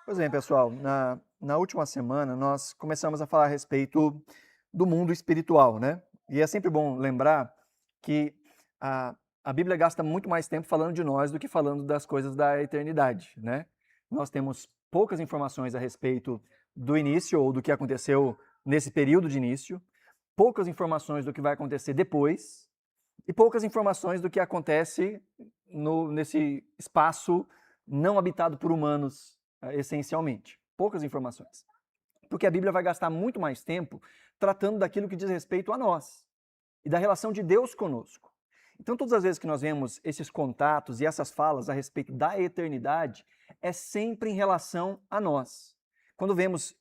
Pois bem, pessoal, na última semana nós começamos a falar a respeito do mundo espiritual, né? E é sempre bom lembrar que a Bíblia gasta muito mais tempo falando de nós do que falando das coisas da eternidade, né? Nós temos poucas informações a respeito do início ou do que aconteceu nesse período de início, poucas informações do que vai acontecer depois e poucas informações do que acontece nesse espaço não habitado por humanos, essencialmente. Poucas informações. Porque a Bíblia vai gastar muito mais tempo tratando daquilo que diz respeito a nós e da relação de Deus conosco. Então, todas as vezes que nós vemos esses contatos e essas falas a respeito da eternidade, é sempre em relação a nós. Quando vemos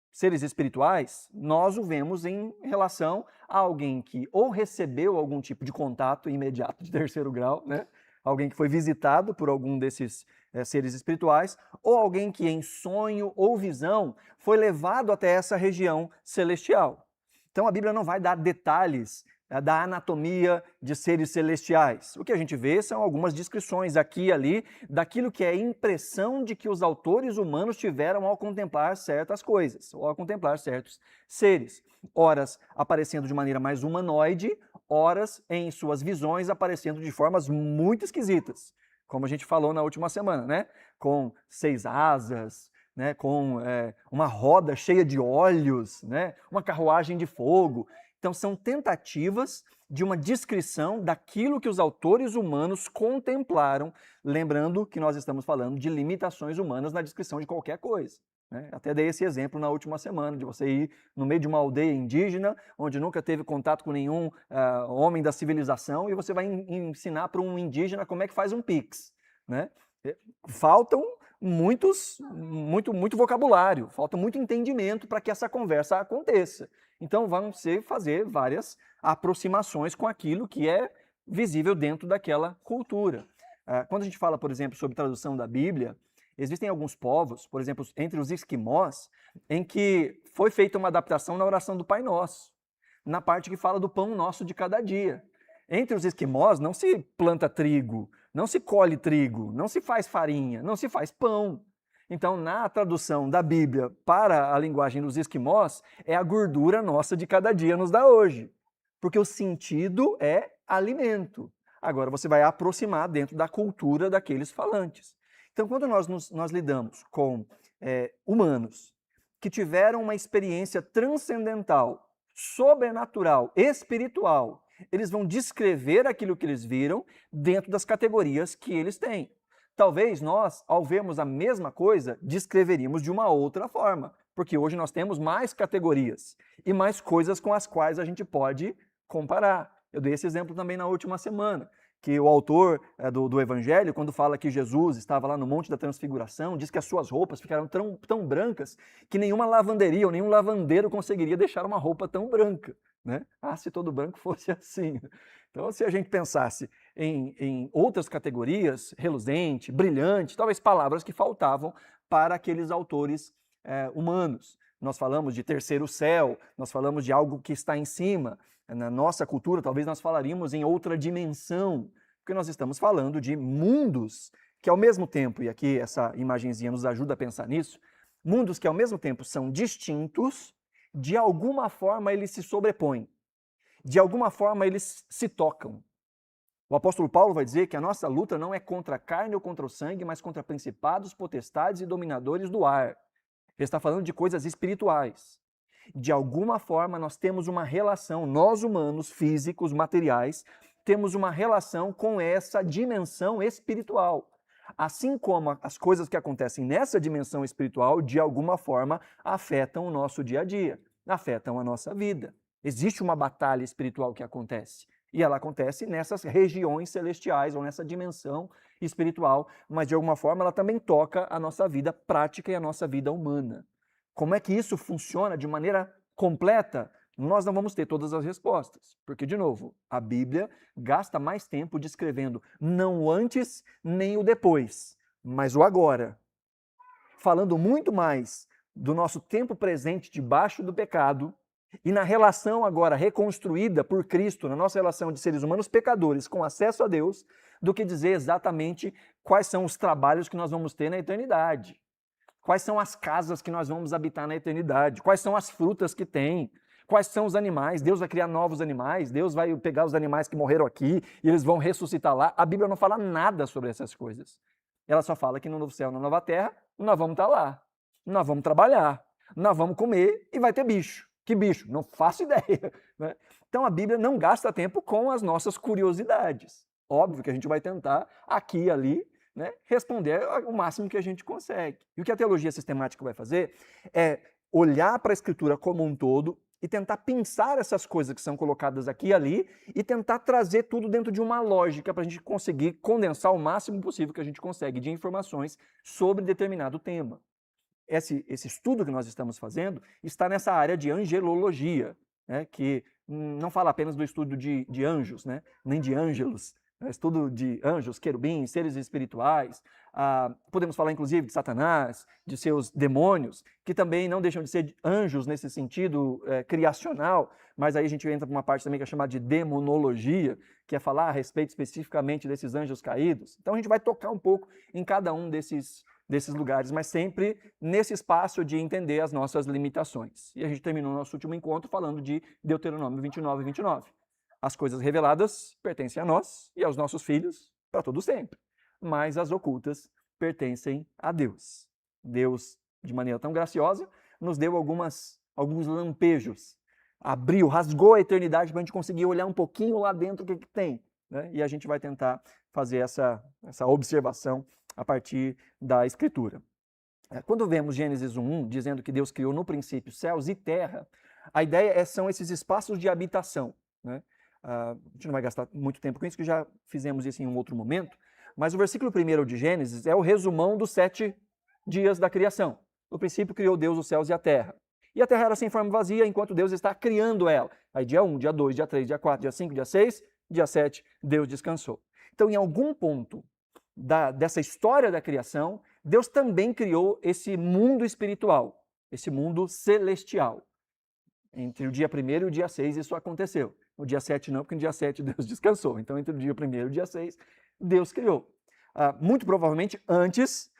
seres espirituais, nós o vemos em relação a alguém que ou recebeu algum tipo de contato imediato de terceiro grau, né? Alguém que foi visitado por algum desses seres espirituais, ou alguém que em sonho ou visão foi levado até essa região celestial. Então a Bíblia não vai dar detalhes da anatomia de seres celestiais. O que a gente vê são algumas descrições aqui e ali daquilo que é a impressão de que os autores humanos tiveram ao contemplar certas coisas, ou ao contemplar certos seres. Horas aparecendo de maneira mais humanoide, horas em suas visões aparecendo de formas muito esquisitas, como a gente falou na última semana, né? Com 6 asas, né? Com uma roda cheia de olhos, né? Uma carruagem de fogo. Então são tentativas de uma descrição daquilo que os autores humanos contemplaram, lembrando que nós estamos falando de limitações humanas na descrição de qualquer coisa. Né? Até dei esse exemplo na última semana, de você ir no meio de uma aldeia indígena, onde nunca teve contato com nenhum homem da civilização, e você vai ensinar para um indígena como é que faz um pix. Né? Faltam muito vocabulário, falta muito entendimento para que essa conversa aconteça. Então vamos fazer várias aproximações com aquilo que é visível dentro daquela cultura. Quando a gente fala, por exemplo, sobre tradução da Bíblia, existem alguns povos, por exemplo, entre os esquimós, em que foi feita uma adaptação na oração do Pai Nosso, na parte que fala do pão nosso de cada dia. Entre os esquimós não se planta trigo, não se colhe trigo, não se faz farinha, não se faz pão. Então, na tradução da Bíblia para a linguagem dos esquimós, é a gordura nossa de cada dia nos dá hoje. Porque o sentido é alimento. Agora, você vai aproximar dentro da cultura daqueles falantes. Então, quando nós lidamos com humanos que tiveram uma experiência transcendental, sobrenatural, espiritual, eles vão descrever aquilo que eles viram dentro das categorias que eles têm. Talvez nós, ao vermos a mesma coisa, descreveríamos de uma outra forma, porque hoje nós temos mais categorias e mais coisas com as quais a gente pode comparar. Eu dei esse exemplo também na última semana, que o autor do Evangelho, quando fala que Jesus estava lá no Monte da Transfiguração, diz que as suas roupas ficaram tão brancas que nenhuma lavanderia ou nenhum lavandeiro conseguiria deixar uma roupa tão branca. Né? Se todo branco fosse assim. Então, se a gente pensasse em outras categorias, reluzente, brilhante, talvez palavras que faltavam para aqueles autores humanos. Nós falamos de terceiro céu, nós falamos de algo que está em cima. Na nossa cultura, talvez nós falaríamos em outra dimensão, porque nós estamos falando de mundos que ao mesmo tempo, e aqui essa imagenzinha nos ajuda a pensar nisso, mundos que ao mesmo tempo são distintos, de alguma forma eles se sobrepõem, de alguma forma eles se tocam. O apóstolo Paulo vai dizer que a nossa luta não é contra a carne ou contra o sangue, mas contra principados, potestades e dominadores do ar. Ele está falando de coisas espirituais. De alguma forma nós temos uma relação, nós humanos, físicos, materiais, temos uma relação com essa dimensão espiritual. Assim como as coisas que acontecem nessa dimensão espiritual, de alguma forma, afetam o nosso dia a dia, afetam a nossa vida. Existe uma batalha espiritual que acontece. E ela acontece nessas regiões celestiais, ou nessa dimensão espiritual, mas de alguma forma ela também toca a nossa vida prática e a nossa vida humana. Como é que isso funciona de maneira completa? Nós não vamos ter todas as respostas, porque, de novo, a Bíblia gasta mais tempo descrevendo não o antes nem o depois, mas o agora. Falando muito mais do nosso tempo presente debaixo do pecado e na relação agora reconstruída por Cristo, na nossa relação de seres humanos pecadores com acesso a Deus, do que dizer exatamente quais são os trabalhos que nós vamos ter na eternidade. Quais são as casas que nós vamos habitar na eternidade? Quais são as frutas que tem? Quais são os animais? Deus vai criar novos animais? Deus vai pegar os animais que morreram aqui e eles vão ressuscitar lá? A Bíblia não fala nada sobre essas coisas. Ela só fala que no novo céu, na nova terra, nós vamos estar lá. Nós vamos trabalhar. Nós vamos comer e vai ter bicho. Que bicho? Não faço ideia. Né? Então a Bíblia não gasta tempo com as nossas curiosidades. Óbvio que a gente vai tentar aqui e ali, né, responder o máximo que a gente consegue. E o que a teologia sistemática vai fazer é olhar para a Escritura como um todo e tentar pensar essas coisas que são colocadas aqui e ali e tentar trazer tudo dentro de uma lógica para a gente conseguir condensar o máximo possível que a gente consegue de informações sobre determinado tema. Esse estudo que nós estamos fazendo está nessa área de angelologia, né, que não fala apenas do estudo de anjos, né, nem de ângelos, estudo de anjos, querubins, seres espirituais. Podemos falar inclusive de Satanás, de seus demônios, que também não deixam de ser anjos nesse sentido criacional, mas aí a gente entra para uma parte também que é chamada de demonologia, que é falar a respeito especificamente desses anjos caídos. Então a gente vai tocar um pouco em cada um desses lugares, mas sempre nesse espaço de entender as nossas limitações. E a gente terminou o nosso último encontro falando de Deuteronômio 29 e 29. As coisas reveladas pertencem a nós e aos nossos filhos para todo sempre, mas as ocultas pertencem a Deus. Deus, de maneira tão graciosa, nos deu alguns lampejos, abriu, rasgou a eternidade para a gente conseguir olhar um pouquinho lá dentro o que tem. Né? E a gente vai tentar fazer essa observação a partir da Escritura. Quando vemos Gênesis 1:1, dizendo que Deus criou no princípio céus e terra, a ideia são esses espaços de habitação. Né? A gente não vai gastar muito tempo com isso, que já fizemos isso em um outro momento, mas o versículo 1 de Gênesis é o resumão dos 7 dias da criação. No princípio criou Deus os céus e a terra. E a terra era sem forma e vazia, enquanto Deus está criando ela. Aí dia 1, dia 2, dia 3, dia 4, dia 5, dia 6, dia 7, Deus descansou. Então, em algum ponto dessa história da criação, Deus também criou esse mundo espiritual, esse mundo celestial. Entre o dia 1 e o dia 6 isso aconteceu. No dia 7 não, porque no dia 7 Deus descansou. Então, entre o dia 1 e o dia 6, Deus criou. Muito provavelmente antes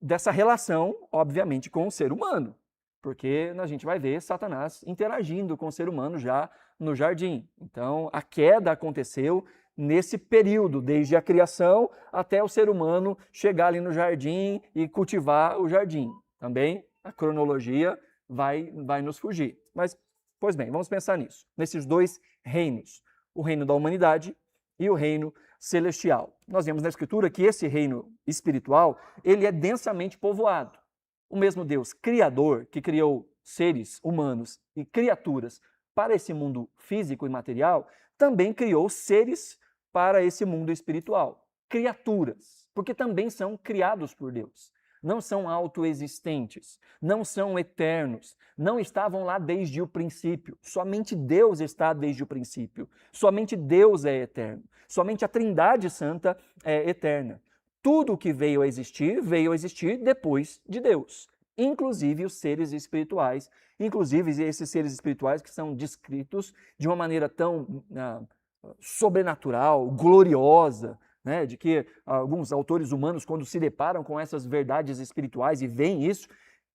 dessa relação, obviamente, com o ser humano. Porque a gente vai ver Satanás interagindo com o ser humano já no jardim. Então, a queda aconteceu nesse período, desde a criação até o ser humano chegar ali no jardim e cultivar o jardim. Também a cronologia vai nos fugir. Mas, pois bem, vamos pensar nisso. Nesses dois reinos, o reino da humanidade e o reino celestial. Nós vemos na Escritura que esse reino espiritual, ele é densamente povoado. O mesmo Deus criador, que criou seres humanos e criaturas para esse mundo físico e material, também criou seres para esse mundo espiritual. Criaturas, porque também são criados por Deus. Não são autoexistentes, não são eternos, não estavam lá desde o princípio. Somente Deus está desde o princípio. Somente Deus é eterno. Somente a Trindade Santa é eterna. Tudo o que veio a existir depois de Deus, inclusive os seres espirituais, inclusive esses seres espirituais que são descritos de uma maneira tão sobrenatural, gloriosa, né, de que alguns autores humanos, quando se deparam com essas verdades espirituais e veem isso,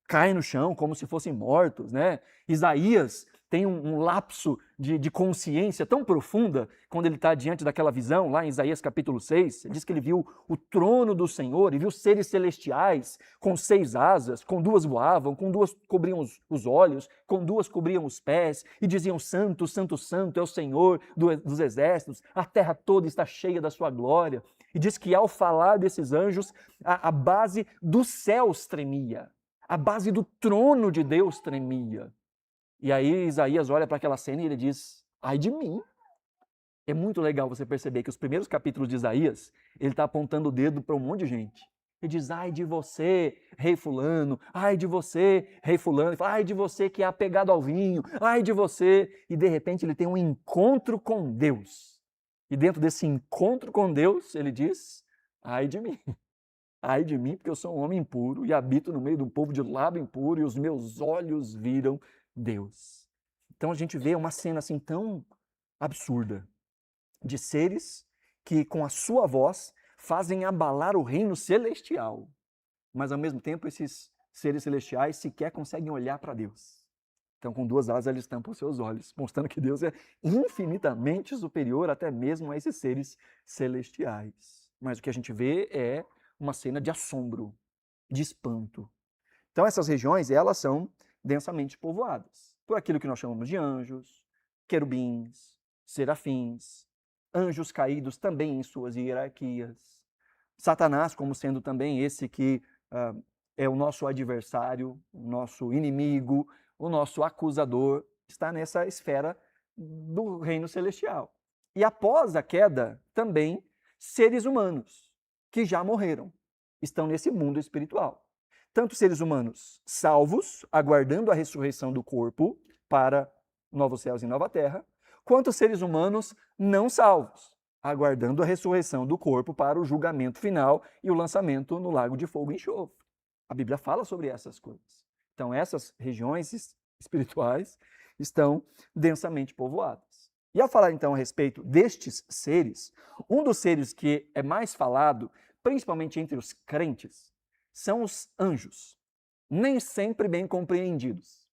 caem no chão como se fossem mortos. Né? Isaías tem um lapso de consciência tão profunda quando ele está diante daquela visão, lá em Isaías capítulo 6, diz que ele viu o trono do Senhor e viu seres celestiais com 6 asas, com 2 voavam, com 2 cobriam os olhos, com 2 cobriam os pés e diziam: Santo, Santo, Santo é o Senhor dos exércitos, a terra toda está cheia da sua glória. E diz que ao falar desses anjos, a base dos céus tremia, a base do trono de Deus tremia. E aí Isaías olha para aquela cena e ele diz: ai de mim. É muito legal você perceber que os primeiros capítulos de Isaías, ele está apontando o dedo para um monte de gente. Ele diz: ai de você, rei fulano, ai de você, rei fulano. Ele fala: ai de você que é apegado ao vinho, ai de você. E de repente ele tem um encontro com Deus. E dentro desse encontro com Deus, ele diz: ai de mim. Ai de mim, porque eu sou um homem impuro e habito no meio de um povo de lábio impuro e os meus olhos viram Deus. Então a gente vê uma cena assim tão absurda de seres que com a sua voz fazem abalar o reino celestial. mas ao mesmo tempo esses seres celestiais sequer conseguem olhar para Deus. Então, com duas asas, eles tampam os seus olhos, mostrando que Deus é infinitamente superior até mesmo a esses seres celestiais. Mas o que a gente vê é uma cena de assombro, de espanto. Então, essas regiões, elas são densamente povoadas por aquilo que nós chamamos de anjos, querubins, serafins, anjos caídos também em suas hierarquias, Satanás como sendo também esse que é o nosso adversário, o nosso inimigo, o nosso acusador, está nessa esfera do reino celestial. E após a queda, também seres humanos que já morreram estão nesse mundo espiritual. Tanto seres humanos salvos, aguardando a ressurreição do corpo para novos céus e nova terra, quanto seres humanos não salvos, aguardando a ressurreição do corpo para o julgamento final e o lançamento no lago de fogo e enxofre. A Bíblia fala sobre essas coisas. Então, essas regiões espirituais estão densamente povoadas. E ao falar então a respeito destes seres, um dos seres que é mais falado, principalmente entre os crentes, são os anjos, nem sempre bem compreendidos.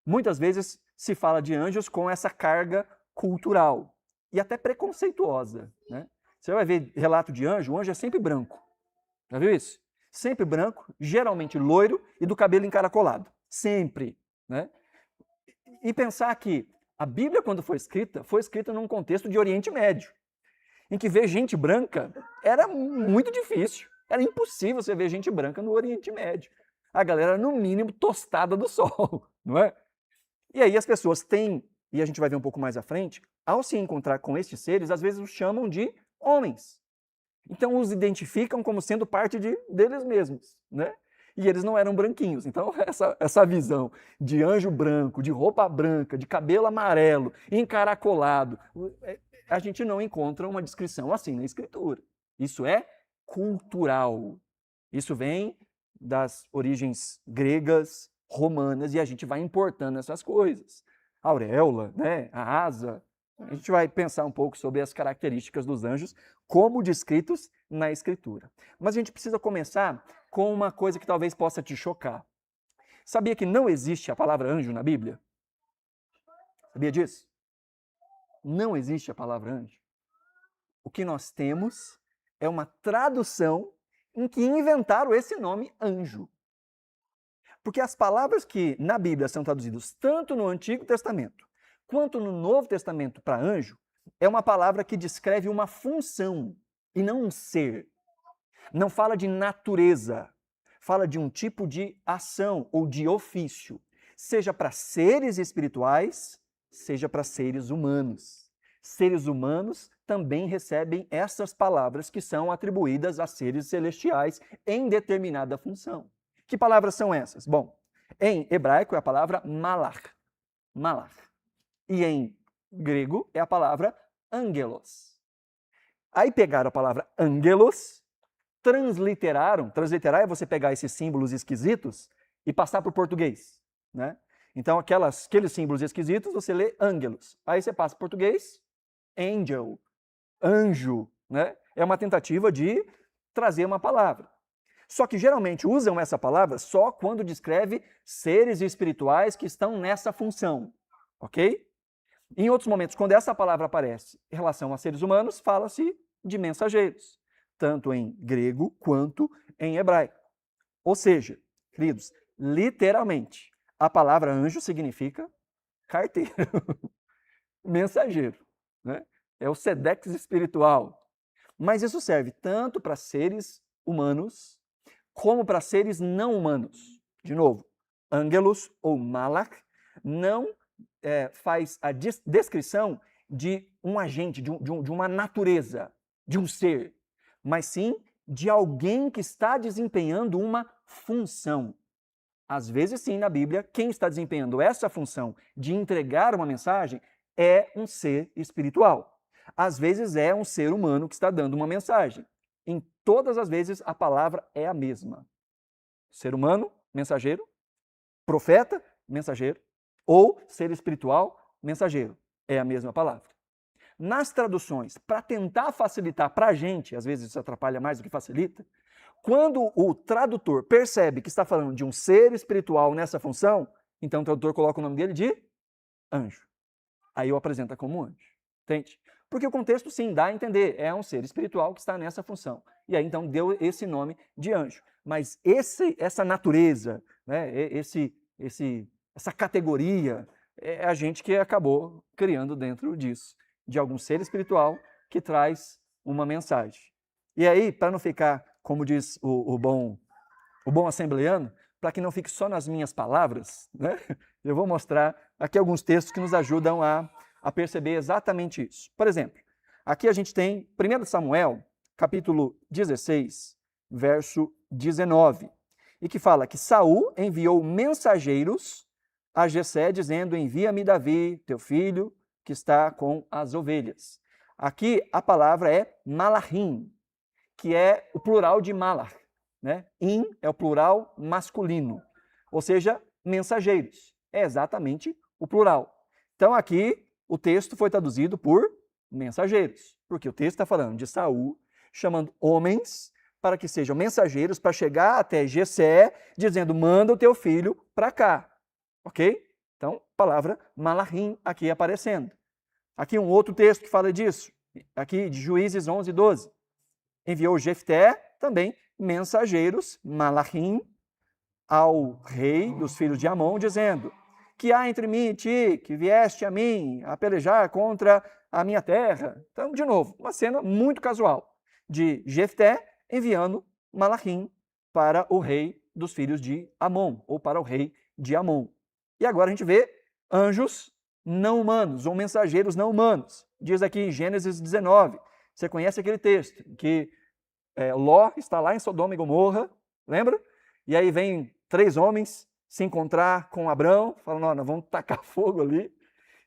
Muitas vezes se fala de anjos com essa carga cultural e até preconceituosa, né? Você vai ver relato de anjo, o anjo é sempre branco. Já viu isso? Sempre branco, geralmente loiro e do cabelo encaracolado. Sempre, né? E pensar que a Bíblia, quando foi escrita num contexto de Oriente Médio, em que ver gente branca era muito difícil. Era impossível você ver gente branca no Oriente Médio. A galera, no mínimo, tostada do sol, não é? E aí as pessoas têm, e a gente vai ver um pouco mais à frente, ao se encontrar com estes seres, às vezes os chamam de homens. Então os identificam como sendo parte deles mesmos, né? E eles não eram branquinhos. Então essa visão de anjo branco, de roupa branca, de cabelo amarelo, encaracolado, a gente não encontra uma descrição assim na Escritura. Isso é cultural. Isso vem das origens gregas, romanas, e a gente vai importando essas coisas. A auréola, né? A asa. A gente vai pensar um pouco sobre as características dos anjos como descritos na Escritura. Mas a gente precisa começar com uma coisa que talvez possa te chocar. Sabia que não existe a palavra anjo na Bíblia? Sabia disso? Não existe a palavra anjo. O que nós temos é uma tradução em que inventaram esse nome anjo. Porque as palavras que na Bíblia são traduzidas tanto no Antigo Testamento quanto no Novo Testamento para anjo, é uma palavra que descreve uma função e não um ser. Não fala de natureza, fala de um tipo de ação ou de ofício, seja para seres espirituais, seja para seres humanos. Seres humanos também recebem essas palavras que são atribuídas a seres celestiais em determinada função. Que palavras são essas? Bom, em hebraico é a palavra malach. Malach. E em grego é a palavra angelos. Aí pegaram a palavra angelos, transliterar é você pegar esses símbolos esquisitos e passar para o português, né? Então aqueles símbolos esquisitos você lê angelos. Aí você passa para o português, angel, anjo, né? É uma tentativa de trazer uma palavra. Só que geralmente usam essa palavra só quando descreve seres espirituais que estão nessa função, ok? Em outros momentos, quando essa palavra aparece em relação a seres humanos, fala-se de mensageiros, tanto em grego quanto em hebraico. Ou seja, queridos, literalmente, a palavra anjo significa carteiro, mensageiro, né? É o sedex espiritual. Mas isso serve tanto para seres humanos como para seres não humanos. De novo, angelos ou malach não faz a descrição de um agente, de uma natureza, de um ser, mas sim de alguém que está desempenhando uma função. Às vezes, sim, na Bíblia, quem está desempenhando essa função de entregar uma mensagem é um ser espiritual. Às vezes é um ser humano que está dando uma mensagem. Em todas as vezes, a palavra é a mesma. Ser humano, mensageiro. Profeta, mensageiro. Ou ser espiritual, mensageiro. É a mesma palavra. Nas traduções, para tentar facilitar para a gente, às vezes isso atrapalha mais do que facilita, quando o tradutor percebe que está falando de um ser espiritual nessa função, então o tradutor coloca o nome dele de anjo. Aí o apresenta como anjo. Entende? Porque o contexto, sim, dá a entender. É um ser espiritual que está nessa função. E aí, então, deu esse nome de anjo. Mas essa natureza, né, essa categoria, é a gente que acabou criando dentro disso, de algum ser espiritual que traz uma mensagem. E aí, para não ficar, como diz o bom assembleano, para que não fique só nas minhas palavras, né, eu vou mostrar aqui alguns textos que nos ajudam a perceber exatamente isso. Por exemplo, aqui a gente tem 1 Samuel, capítulo 16, verso 19, e que fala que Saul enviou mensageiros a Jessé, dizendo: envia-me Davi, teu filho, que está com as ovelhas. Aqui a palavra é malachim, que é o plural de malar, né? In é o plural masculino, ou seja, mensageiros. É exatamente o plural. Então aqui o texto foi traduzido por mensageiros, porque o texto está falando de Saul chamando homens para que sejam mensageiros para chegar até Jessé, dizendo: manda o teu filho para cá. Ok? Então, palavra malachim aqui aparecendo. Aqui um outro texto que fala disso, aqui de Juízes 11, 12. Enviou Jefté, também mensageiros, malachim, ao rei dos filhos de Amon, dizendo: que há entre mim e ti, que vieste a mim a pelejar contra a minha terra. Então, de novo, uma cena muito casual de Jefté enviando malachim para o rei dos filhos de Amon, ou para o rei de Amon. E agora a gente vê anjos não humanos, ou mensageiros não humanos. Diz aqui em Gênesis 19, você conhece aquele texto, que Ló está lá em Sodoma e Gomorra, lembra? E aí vem 3 homens se encontrar com Abrão, falam: nós vamos tacar fogo ali.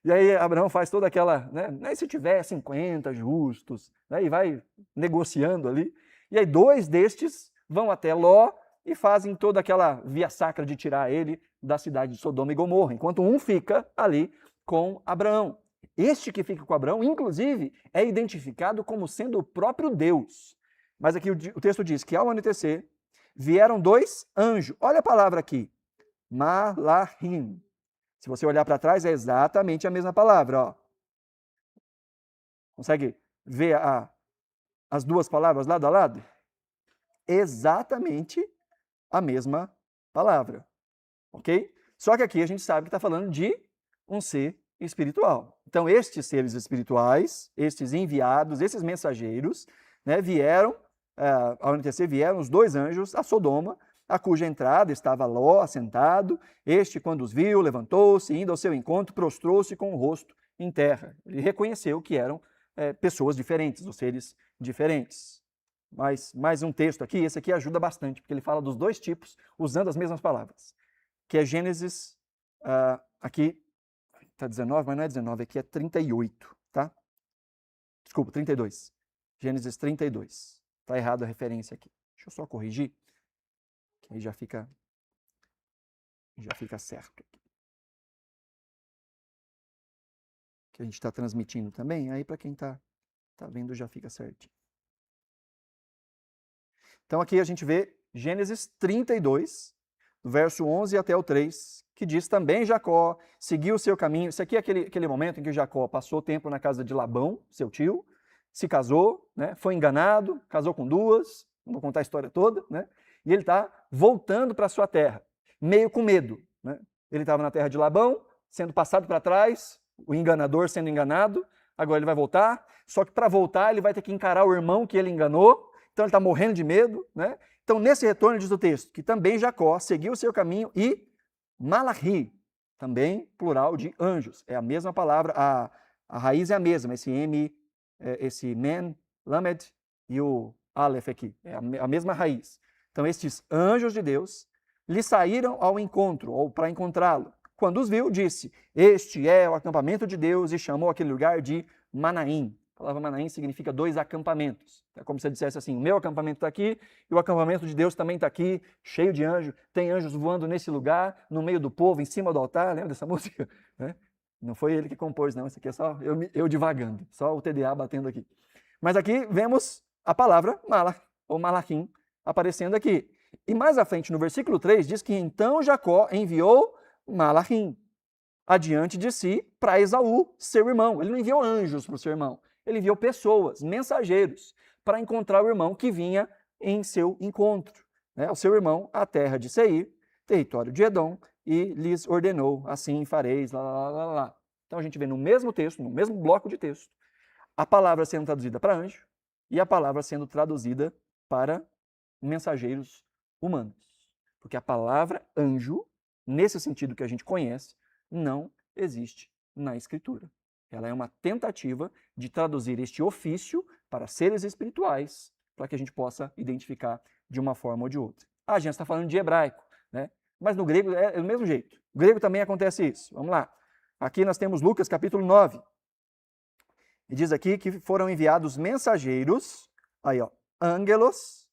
E aí Abraão faz toda aquela, né, se tiver 50 justos, né, e vai negociando ali. E aí 2 destes vão até Ló e fazem toda aquela via sacra de tirar ele da cidade de Sodoma e Gomorra, enquanto um fica ali com Abraão. Este que fica com Abraão, inclusive, é identificado como sendo o próprio Deus. Mas aqui o texto diz que ao anoitecer vieram 2 anjos. Olha a palavra aqui, malachim. Se você olhar para trás, é exatamente a mesma palavra. Ó. Consegue ver as 2 palavras lado a lado? Exatamente a mesma palavra. Ok? Só que aqui a gente sabe que está falando de um ser espiritual. Então, estes seres espirituais, estes enviados, esses mensageiros, né, vieram, ao anoitecer, vieram os 2 anjos a Sodoma, a cuja entrada estava Ló assentado. Este, quando os viu, levantou-se, indo ao seu encontro, prostrou-se com o rosto em terra. Ele reconheceu que eram pessoas diferentes, os seres diferentes. Mas mais um texto aqui, esse aqui ajuda bastante, porque ele fala dos 2 tipos, usando as mesmas palavras, que é Gênesis, aqui está 19, mas não é 19, aqui é 38, tá? Desculpa, 32. Gênesis 32. Está errado a referência aqui. Deixa eu só corrigir, que aí já fica certo. Que a gente está transmitindo também, aí para quem está vendo já fica certinho. Então aqui a gente vê Gênesis 32, do verso 11 até o 3, que diz: também Jacó seguiu o seu caminho. Isso aqui é aquele momento em que Jacó passou tempo na casa de Labão, seu tio, se casou, né, foi enganado, casou com 2, não vou contar a história toda, né, e ele está voltando para a sua terra, meio com medo. Né? Ele estava na terra de Labão, sendo passado para trás, o enganador sendo enganado, agora ele vai voltar, só que para voltar ele vai ter que encarar o irmão que ele enganou, então ele está morrendo de medo. Né? Então, nesse retorno, diz o texto, que também Jacó seguiu o seu caminho e malachi, também plural de anjos. É a mesma palavra, a raiz é a mesma, esse men, lamed e o aleph aqui, é a mesma raiz. Então, estes anjos de Deus lhe saíram ao encontro, ou para encontrá-lo. Quando os viu, disse: este é o acampamento de Deus, e chamou aquele lugar de Manaim. A palavra Manaim significa 2 acampamentos. É como se você dissesse assim: o meu acampamento está aqui e o acampamento de Deus também está aqui, cheio de anjos. Tem anjos voando nesse lugar, no meio do povo, em cima do altar. Lembra dessa música? Não foi ele que compôs, não. Isso aqui é só eu divagando, só o TDA batendo aqui. Mas aqui vemos a palavra malach, ou malachim, aparecendo aqui. E mais à frente, no versículo 3, diz que então Jacó enviou Malachim adiante de si para Esaú, seu irmão. Ele não enviou anjos para o seu irmão, ele enviou pessoas, mensageiros, para encontrar o irmão que vinha em seu encontro, né? O seu irmão, a terra de Seir, território de Edom, e lhes ordenou, assim fareis, lá, lá, lá, lá. Então a gente vê no mesmo texto, no mesmo bloco de texto, a palavra sendo traduzida para anjo e a palavra sendo traduzida para mensageiros humanos. Porque a palavra anjo, nesse sentido que a gente conhece, não existe na Escritura. Ela é uma tentativa de traduzir este ofício para seres espirituais, para que a gente possa identificar de uma forma ou de outra. A gente está falando de hebraico, né? Mas no grego é do mesmo jeito. No grego também acontece isso. Vamos lá. Aqui nós temos Lucas capítulo 9. E diz aqui que foram enviados mensageiros, aí ó, ângelos,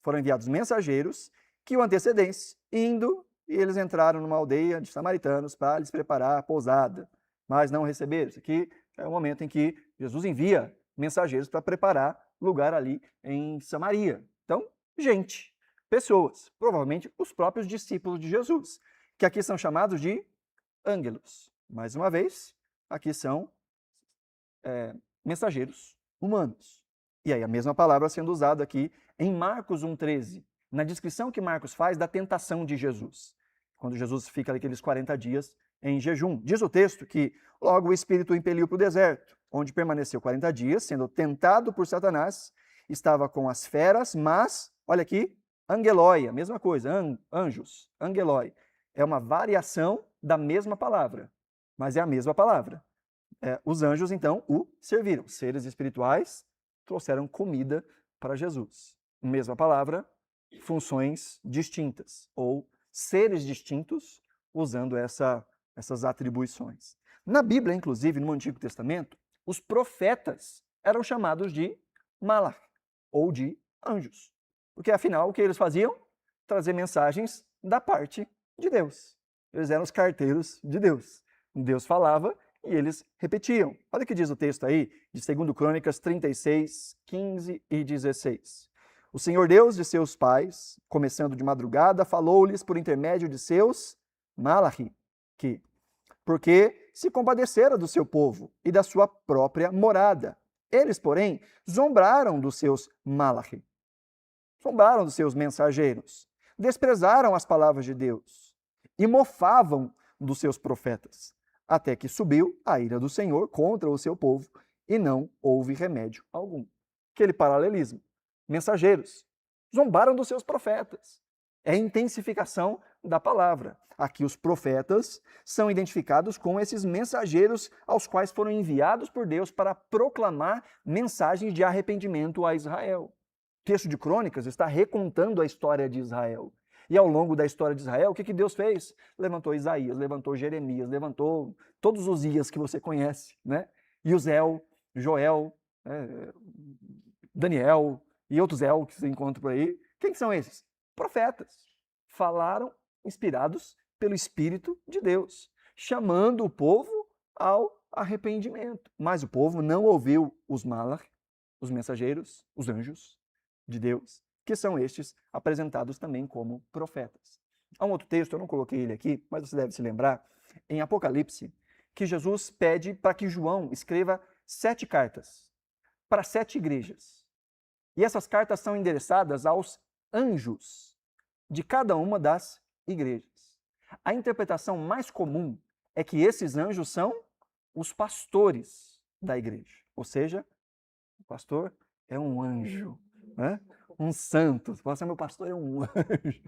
foram enviados mensageiros que o antecedentes, indo, e eles entraram numa aldeia de samaritanos para lhes preparar a pousada, mas não receberam. Isso aqui é o momento em que Jesus envia mensageiros para preparar lugar ali em Samaria. Então, gente, pessoas, provavelmente os próprios discípulos de Jesus, que aqui são chamados de ângelos. Mais uma vez, aqui são mensageiros humanos. E aí a mesma palavra sendo usada aqui em Marcos 1,13, na descrição que Marcos faz da tentação de Jesus, quando Jesus fica ali aqueles 40 dias em jejum. Diz o texto que logo o Espírito o impeliu para o deserto, onde permaneceu 40 dias, sendo tentado por Satanás, estava com as feras, mas, olha aqui, angeloi, a mesma coisa, anjos, angeloi, é uma variação da mesma palavra, mas é a mesma palavra. Os anjos, então, o serviram. Seres espirituais trouxeram comida para Jesus. Mesma palavra, funções distintas, ou seres distintos usando essas atribuições. Na Bíblia, inclusive, no Antigo Testamento, os profetas eram chamados de malach, ou de anjos. Porque, afinal, o que eles faziam? Trazer mensagens da parte de Deus. Eles eram os carteiros de Deus. Deus falava e eles repetiam. Olha o que diz o texto aí, de 2 Crônicas 36, 15 e 16. O Senhor Deus de seus pais, começando de madrugada, falou-lhes por intermédio de seus malachi, porque se compadecera do seu povo e da sua própria morada. Eles, porém, zombraram dos seus malachi, zombraram dos seus mensageiros, desprezaram as palavras de Deus e mofavam dos seus profetas, até que subiu a ira do Senhor contra o seu povo e não houve remédio algum. Aquele paralelismo. Mensageiros zombaram dos seus profetas. É a intensificação da palavra. Aqui os profetas são identificados com esses mensageiros aos quais foram enviados por Deus para proclamar mensagens de arrependimento a Israel. O texto de Crônicas está recontando a história de Israel. E ao longo da história de Israel, o que Deus fez? Levantou Isaías, levantou Jeremias, levantou todos os Ias que você conhece, né? Uziel, Joel, Daniel e outros El que você encontra por aí. Quem são esses? Profetas. Falaram inspirados pelo Espírito de Deus, chamando o povo ao arrependimento. Mas o povo não ouviu os malach, os mensageiros, os anjos de Deus, que são estes apresentados também como profetas. Há um outro texto, eu não coloquei ele aqui, mas você deve se lembrar, em Apocalipse, que Jesus pede para que João escreva 7 cartas para 7 igrejas. E essas cartas são endereçadas aos anjos de cada uma das igrejas. A interpretação mais comum é que esses anjos são os pastores da igreja. Ou seja, o pastor é um anjo, né? Um santo. Você fala assim, meu pastor é um anjo.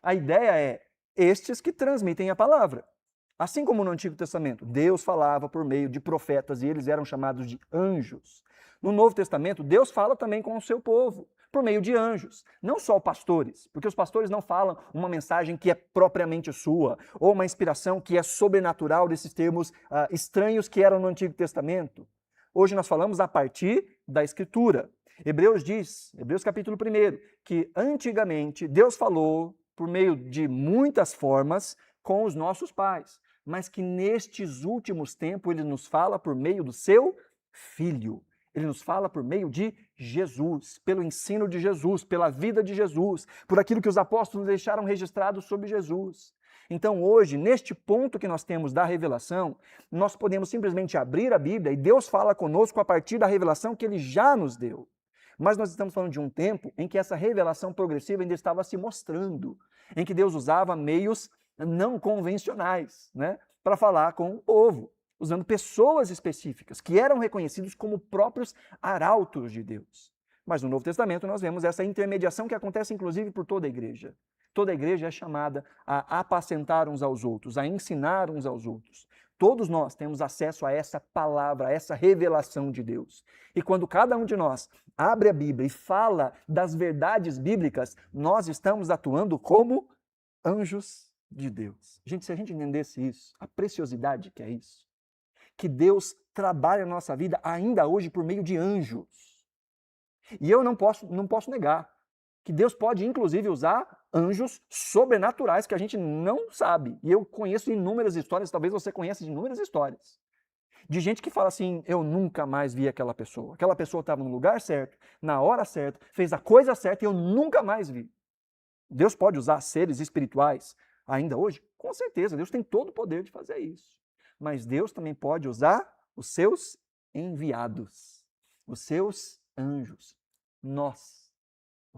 A ideia é estes que transmitem a palavra. Assim como no Antigo Testamento, Deus falava por meio de profetas e eles eram chamados de anjos. No Novo Testamento, Deus fala também com o seu povo, por meio de anjos. Não só pastores, porque os pastores não falam uma mensagem que é propriamente sua, ou uma inspiração que é sobrenatural desses termos estranhos que eram no Antigo Testamento. Hoje nós falamos a partir da Escritura. Hebreus diz, Hebreus capítulo 1, que antigamente Deus falou por meio de muitas formas com os nossos pais, mas que nestes últimos tempos Ele nos fala por meio do seu Filho. Ele nos fala por meio de Jesus, pelo ensino de Jesus, pela vida de Jesus, por aquilo que os apóstolos deixaram registrado sobre Jesus. Então hoje, neste ponto que nós temos da revelação, nós podemos simplesmente abrir a Bíblia e Deus fala conosco a partir da revelação que Ele já nos deu. Mas nós estamos falando de um tempo em que essa revelação progressiva ainda estava se mostrando, em que Deus usava meios não convencionais, né, para falar com o povo, usando pessoas específicas que eram reconhecidos como próprios arautos de Deus. Mas no Novo Testamento nós vemos essa intermediação que acontece inclusive por toda a igreja. Toda a igreja é chamada a apacentar uns aos outros, a ensinar uns aos outros. Todos nós temos acesso a essa palavra, a essa revelação de Deus. E quando cada um de nós abre a Bíblia e fala das verdades bíblicas, nós estamos atuando como anjos de Deus. Gente, se a gente entendesse isso, a preciosidade que é isso, que Deus trabalha na nossa vida ainda hoje por meio de anjos. E eu não posso negar que Deus pode inclusive usar anjos sobrenaturais que a gente não sabe. E eu conheço inúmeras histórias, talvez você conheça inúmeras histórias, de gente que fala assim, eu nunca mais vi aquela pessoa. Aquela pessoa estava no lugar certo, na hora certa, fez a coisa certa e eu nunca mais vi. Deus pode usar seres espirituais ainda hoje? Com certeza, Deus tem todo o poder de fazer isso. Mas Deus também pode usar os seus enviados, os seus anjos, nós.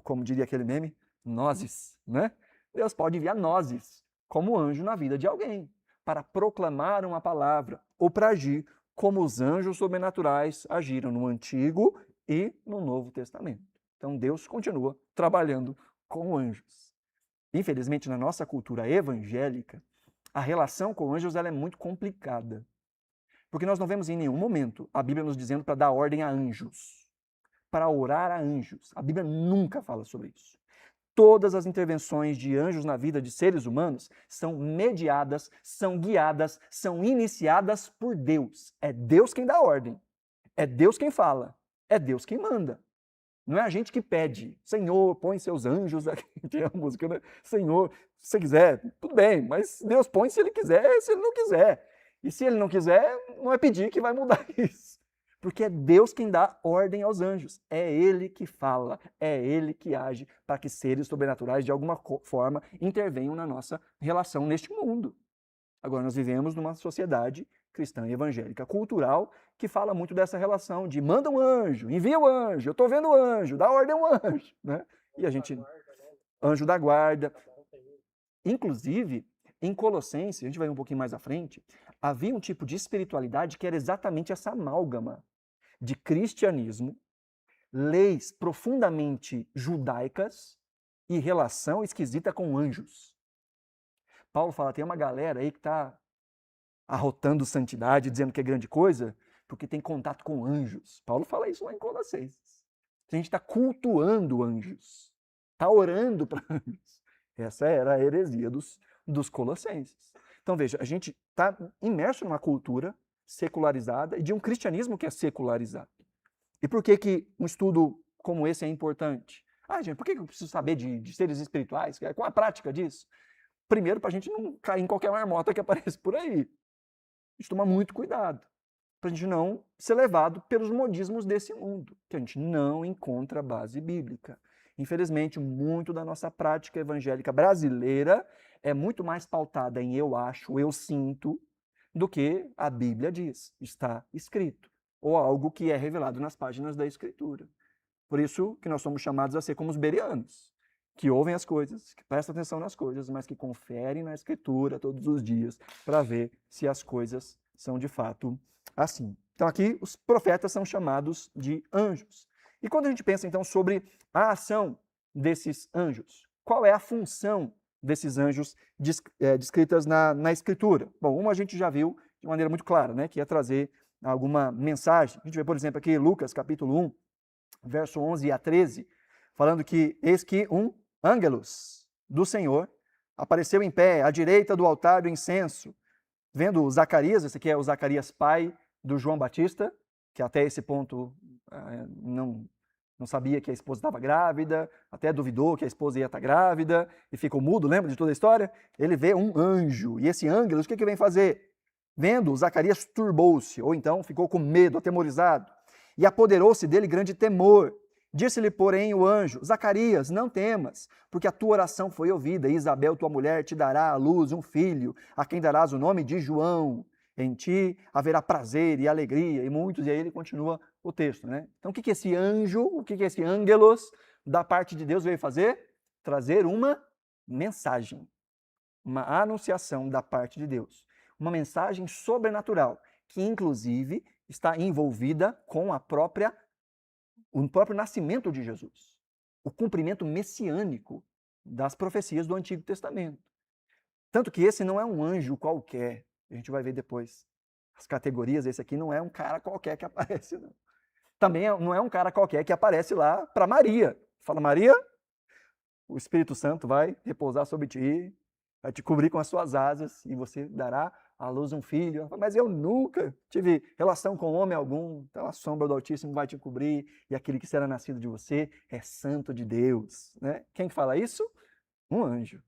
Como diria aquele meme, nozes, né? Deus pode enviar nozes como anjo na vida de alguém, para proclamar uma palavra ou para agir como os anjos sobrenaturais agiram no Antigo e no Novo Testamento. Então Deus continua trabalhando com anjos. Infelizmente, na nossa cultura evangélica, a relação com anjos ela é muito complicada. Porque nós não vemos em nenhum momento a Bíblia nos dizendo para dar ordem a anjos, para orar a anjos. A Bíblia nunca fala sobre isso. Todas as intervenções de anjos na vida de seres humanos são mediadas, são guiadas, são iniciadas por Deus. É Deus quem dá ordem. É Deus quem fala. É Deus quem manda. Não é a gente que pede, Senhor, põe seus anjos aqui. Tem a música, né? Senhor, se você quiser, tudo bem, mas Deus põe se Ele quiser, se Ele não quiser. E se Ele não quiser, não é pedir que vai mudar isso. Porque é Deus quem dá ordem aos anjos. É Ele que fala, é Ele que age para que seres sobrenaturais, de alguma forma, intervenham na nossa relação neste mundo. Agora, nós vivemos numa sociedade cristã e evangélica cultural que fala muito dessa relação de manda um anjo, envia um anjo, eu estou vendo um anjo, dá ordem a um anjo. Né? E a gente, anjo da guarda. Inclusive, em Colossenses, a gente vai ver um pouquinho mais à frente, havia um tipo de espiritualidade que era exatamente essa amálgama de cristianismo, leis profundamente judaicas e relação esquisita com anjos. Paulo fala, tem uma galera aí que está arrotando santidade, dizendo que é grande coisa, porque tem contato com anjos. Paulo fala isso lá em Colossenses. A gente está cultuando anjos, está orando para anjos. Essa era a heresia dos colossenses. Então veja, a gente está imerso numa cultura secularizada e de um cristianismo que é secularizado. E por que um estudo como esse é importante? Gente, por que eu preciso saber de seres espirituais? Qual a prática disso? Primeiro, para a gente não cair em qualquer marmota que aparece por aí. A gente toma muito cuidado, para a gente não ser levado pelos modismos desse mundo, que a gente não encontra base bíblica. Infelizmente, muito da nossa prática evangélica brasileira é muito mais pautada em eu acho, eu sinto, do que a Bíblia diz, está escrito, ou algo que é revelado nas páginas da Escritura. Por isso que nós somos chamados a ser como os bereanos, que ouvem as coisas, que prestam atenção nas coisas, mas que conferem na Escritura todos os dias para ver se as coisas são de fato assim. Então aqui os profetas são chamados de anjos. E quando a gente pensa então sobre a ação desses anjos, qual é a função desses anjos descritas na Escritura? Bom, uma a gente já viu de maneira muito clara, né, que é trazer alguma mensagem. A gente vê, por exemplo, aqui Lucas capítulo 1, verso 11 a 13, falando que eis que um ângelos do Senhor apareceu em pé à direita do altar do incenso, vendo Zacarias, esse aqui é o Zacarias pai do João Batista, que até esse ponto não sabia que a esposa estava grávida, até duvidou que a esposa ia estar grávida, e ficou mudo, lembra de toda a história? Ele vê um anjo, e esse ângelos, o que vem fazer? Vendo, Zacarias turbou-se, ou então ficou com medo, atemorizado, e apoderou-se dele grande temor. Disse-lhe, porém, o anjo: Zacarias, não temas, porque a tua oração foi ouvida, e Isabel, tua mulher, te dará à luz um filho, a quem darás o nome de João. Em ti haverá prazer e alegria, e muitos, e aí ele continua o texto, né? Então, o que esse anjo, o que esse ângelos da parte de Deus veio fazer? Trazer uma mensagem, uma anunciação da parte de Deus. Uma mensagem sobrenatural, que inclusive está envolvida com o próprio nascimento de Jesus. O cumprimento messiânico das profecias do Antigo Testamento. Tanto que esse não é um anjo qualquer. A gente vai ver depois as categorias. Esse aqui não é um cara qualquer que aparece, não. Também não é um cara qualquer que aparece lá para Maria. Fala, Maria, o Espírito Santo vai repousar sobre ti, vai te cobrir com as suas asas e você dará à luz um filho. Mas eu nunca tive relação com homem algum. Então a sombra do Altíssimo vai te cobrir e aquele que será nascido de você é santo de Deus. Né? Quem fala isso? Um anjo.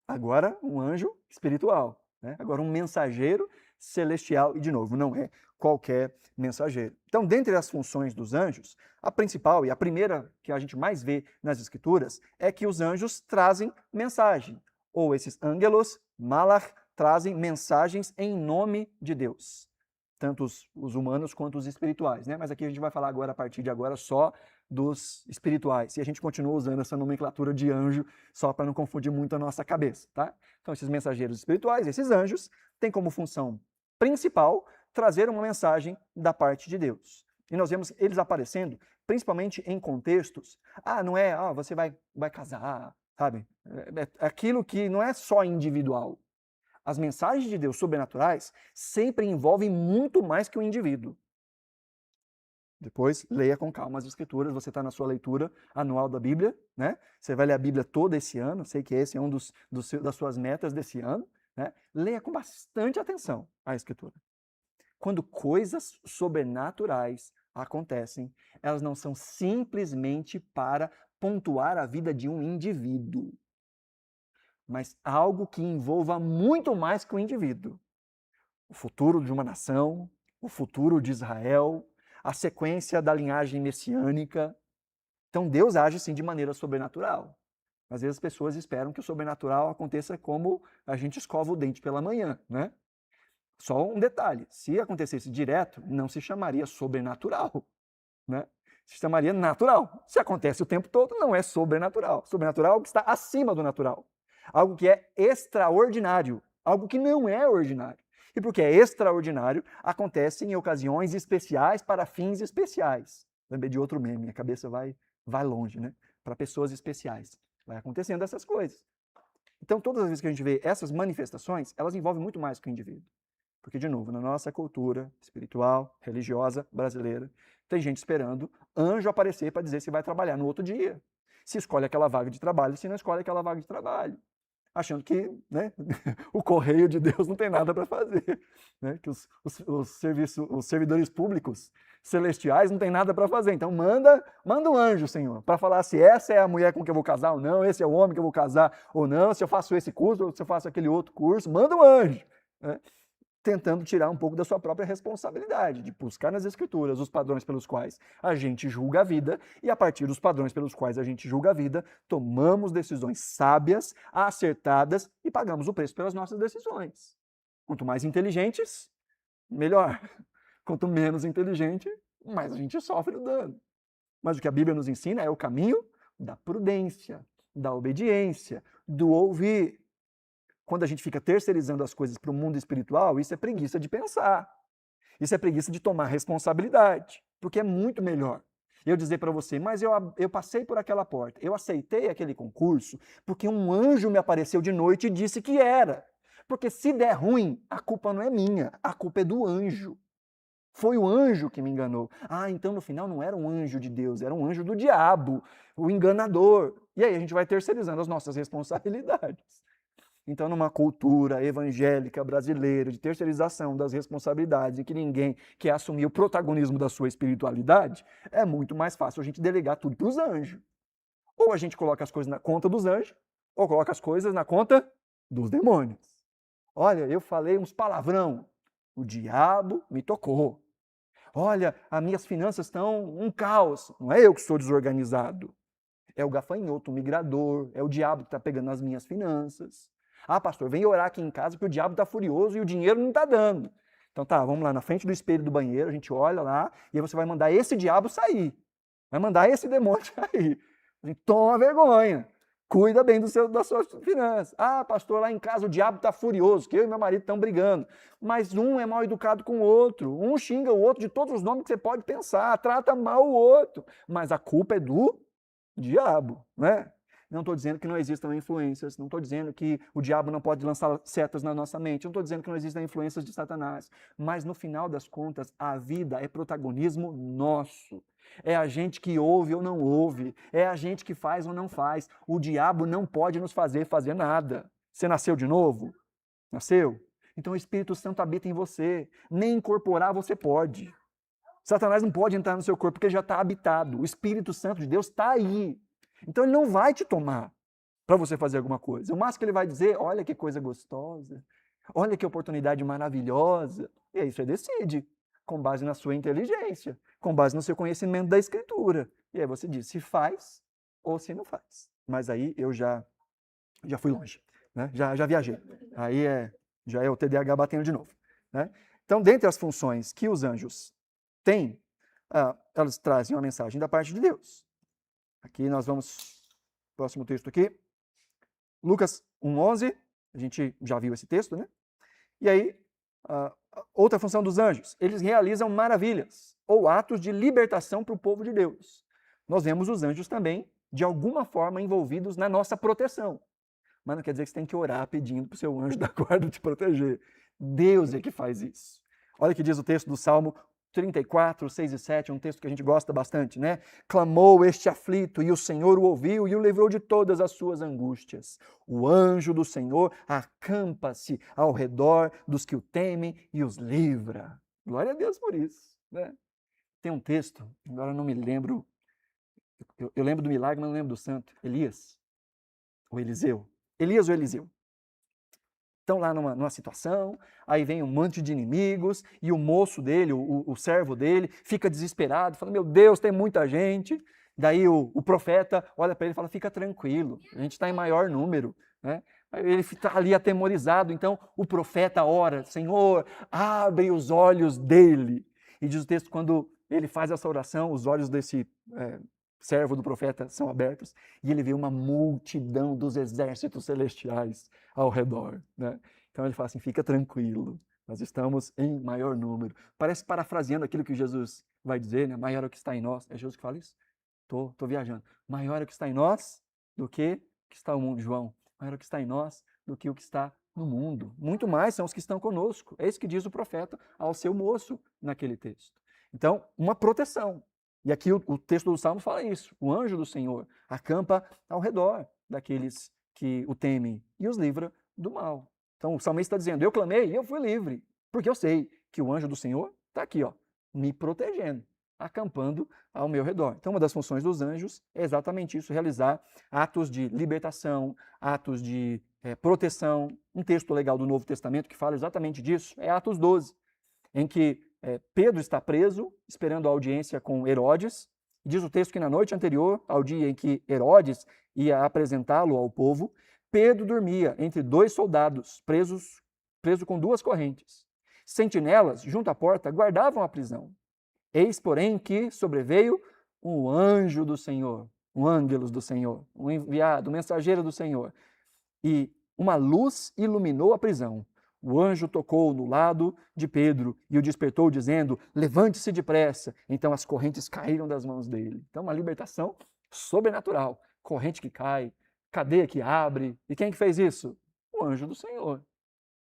Agora, um anjo espiritual. Né? Agora, um mensageiro celestial. E, de novo, não é qualquer mensageiro. Então, dentre as funções dos anjos, a principal e a primeira que a gente mais vê nas Escrituras é que os anjos trazem mensagem. Ou esses ângelos, malach, trazem mensagens em nome de Deus. Tanto os humanos quanto os espirituais. Né? Mas aqui a gente vai falar agora, a partir de agora, só dos espirituais. E a gente continua usando essa nomenclatura de anjo só para não confundir muito a nossa cabeça, tá? Então, esses mensageiros espirituais, esses anjos, têm como função principal trazer uma mensagem da parte de Deus. E nós vemos eles aparecendo principalmente em contextos. Não é, você vai casar, sabe? É aquilo que não é só individual. As mensagens de Deus sobrenaturais sempre envolvem muito mais que o indivíduo. Depois, leia com calma as Escrituras, você está na sua leitura anual da Bíblia, né? Você vai ler a Bíblia todo esse ano, sei que esse é um das suas metas desse ano, né? Leia com bastante atenção a Escritura. Quando coisas sobrenaturais acontecem, elas não são simplesmente para pontuar a vida de um indivíduo, mas algo que envolva muito mais que o indivíduo. O futuro de uma nação, o futuro de Israel, a sequência da linhagem messiânica. Então Deus age sim de maneira sobrenatural. Às vezes as pessoas esperam que o sobrenatural aconteça como a gente escova o dente pela manhã, né? Só um detalhe, se acontecesse direto, não se chamaria sobrenatural, né? Se chamaria natural. Se acontece o tempo todo, não é sobrenatural. Sobrenatural é algo que está acima do natural. Algo que é extraordinário, algo que não é ordinário. E porque é extraordinário, acontece em ocasiões especiais para fins especiais. Lembrei de outro meme, a cabeça vai longe, né? Para pessoas especiais. Vai acontecendo essas coisas. Então, todas as vezes que a gente vê essas manifestações, elas envolvem muito mais que o indivíduo. Porque, de novo, na nossa cultura espiritual, religiosa, brasileira, tem gente esperando anjo aparecer para dizer se vai trabalhar no outro dia. Se escolhe aquela vaga de trabalho, se não escolhe aquela vaga de trabalho. Achando que, né, o correio de Deus não tem nada para fazer, né, que os servidores públicos celestiais não tem nada para fazer. Então manda um anjo, Senhor, para falar se essa é a mulher com que eu vou casar ou não, esse é o homem que eu vou casar ou não, se eu faço esse curso ou se eu faço aquele outro curso, manda um anjo, né, tentando tirar um pouco da sua própria responsabilidade, de buscar nas Escrituras os padrões pelos quais a gente julga a vida, e a partir dos padrões pelos quais a gente julga a vida, tomamos decisões sábias, acertadas e pagamos o preço pelas nossas decisões. Quanto mais inteligentes, melhor. Quanto menos inteligente, mais a gente sofre o dano. Mas o que a Bíblia nos ensina é o caminho da prudência, da obediência, do ouvir. Quando a gente fica terceirizando as coisas para o mundo espiritual, isso é preguiça de pensar. Isso é preguiça de tomar responsabilidade, porque é muito melhor eu dizer para você, mas eu passei por aquela porta, eu aceitei aquele concurso, porque um anjo me apareceu de noite e disse que era. Porque se der ruim, a culpa não é minha, a culpa é do anjo. Foi o anjo que me enganou. Então no final não era um anjo de Deus, era um anjo do diabo, o enganador. E aí a gente vai terceirizando as nossas responsabilidades. Então, numa cultura evangélica brasileira de terceirização das responsabilidades e que ninguém quer assumir o protagonismo da sua espiritualidade, é muito mais fácil a gente delegar tudo para os anjos. Ou a gente coloca as coisas na conta dos anjos, ou coloca as coisas na conta dos demônios. Olha, eu falei uns palavrão, o diabo me tocou. Olha, as minhas finanças estão um caos. Não é eu que sou desorganizado. É o gafanhoto, o migrador, é o diabo que está pegando nas minhas finanças. Ah, pastor, vem orar aqui em casa que o diabo está furioso e o dinheiro não está dando. Então tá, vamos lá na frente do espelho do banheiro, a gente olha lá e aí você vai mandar esse diabo sair. Vai mandar esse demônio sair. A gente toma vergonha. Cuida bem das suas finanças. Ah, pastor, lá em casa o diabo está furioso, que eu e meu marido estão brigando. Mas um é mal educado com o outro. Um xinga o outro de todos os nomes que você pode pensar. Trata mal o outro. Mas a culpa é do diabo, né? Não estou dizendo que não existam influências, não estou dizendo que o diabo não pode lançar setas na nossa mente, não estou dizendo que não existem influências de Satanás, mas no final das contas, a vida é protagonismo nosso. É a gente que ouve ou não ouve, é a gente que faz ou não faz. O diabo não pode nos fazer nada. Você nasceu de novo? Nasceu? Então o Espírito Santo habita em você, nem incorporar você pode. Satanás não pode entrar no seu corpo porque ele já está habitado. O Espírito Santo de Deus está aí. Então ele não vai te tomar para você fazer alguma coisa. O máximo que ele vai dizer, olha que coisa gostosa, olha que oportunidade maravilhosa. E aí você decide, com base na sua inteligência, com base no seu conhecimento da Escritura. E aí você diz se faz ou se não faz. Mas aí eu já fui longe, né? Já viajei. Aí já é o TDAH batendo de novo, né? Então, dentre as funções que os anjos têm, elas trazem uma mensagem da parte de Deus. Aqui nós vamos, próximo texto aqui, Lucas 1:11, a gente já viu esse texto, né? E aí, outra função dos anjos, eles realizam maravilhas ou atos de libertação para o povo de Deus. Nós vemos os anjos também, de alguma forma, envolvidos na nossa proteção. Mas não quer dizer que você tem que orar pedindo para o seu anjo da guarda te proteger. Deus é que faz isso. Olha o que diz o texto do Salmo 34, 6 e 7, um texto que a gente gosta bastante, né? Clamou este aflito, e o Senhor o ouviu e o livrou de todas as suas angústias. O anjo do Senhor acampa-se ao redor dos que o temem e os livra. Glória a Deus por isso, né? Tem um texto, agora eu não me lembro, eu lembro do milagre, mas não lembro do santo. Elias ou Eliseu? Elias ou Eliseu? Estão lá numa situação, aí vem um monte de inimigos, e o moço dele, o servo dele, fica desesperado, fala, meu Deus, tem muita gente. Daí o profeta olha para ele e fala, fica tranquilo, a gente está em maior número, né? Ele está ali atemorizado, então o profeta ora, Senhor, abre os olhos dele. E diz o texto, quando ele faz essa oração, os olhos desse servo do profeta são abertos, e ele vê uma multidão dos exércitos celestiais ao redor, né? Então ele fala assim, fica tranquilo, nós estamos em maior número. Parece parafraseando aquilo que Jesus vai dizer, né? Maior é o que está em nós. É Jesus que fala isso? Tô viajando. Maior é o que está em nós do que está no mundo, João. Maior é o que está em nós do que o que está no mundo. Muito mais são os que estão conosco. É isso que diz o profeta ao seu moço naquele texto. Então, uma proteção. E aqui o texto do Salmo fala isso. O anjo do Senhor acampa ao redor daqueles que o temem e os livra do mal. Então o salmista está dizendo, eu clamei e eu fui livre, porque eu sei que o anjo do Senhor está aqui, ó, me protegendo, acampando ao meu redor. Então uma das funções dos anjos é exatamente isso, realizar atos de libertação, atos de proteção. Um texto legal do Novo Testamento que fala exatamente disso é Atos 12, em que Pedro está preso, esperando a audiência com Herodes. Diz o texto que na noite anterior, ao dia em que Herodes ia apresentá-lo ao povo, Pedro dormia entre dois soldados, preso com duas correntes. Sentinelas, junto à porta, guardavam a prisão. Eis, porém, que sobreveio um anjo do Senhor, um ângelos do Senhor, um enviado, um mensageiro do Senhor. E uma luz iluminou a prisão. O anjo tocou no lado de Pedro e o despertou, dizendo, levante-se depressa. Então as correntes caíram das mãos dele. Então uma libertação sobrenatural. Corrente que cai, cadeia que abre. E quem que fez isso? O anjo do Senhor.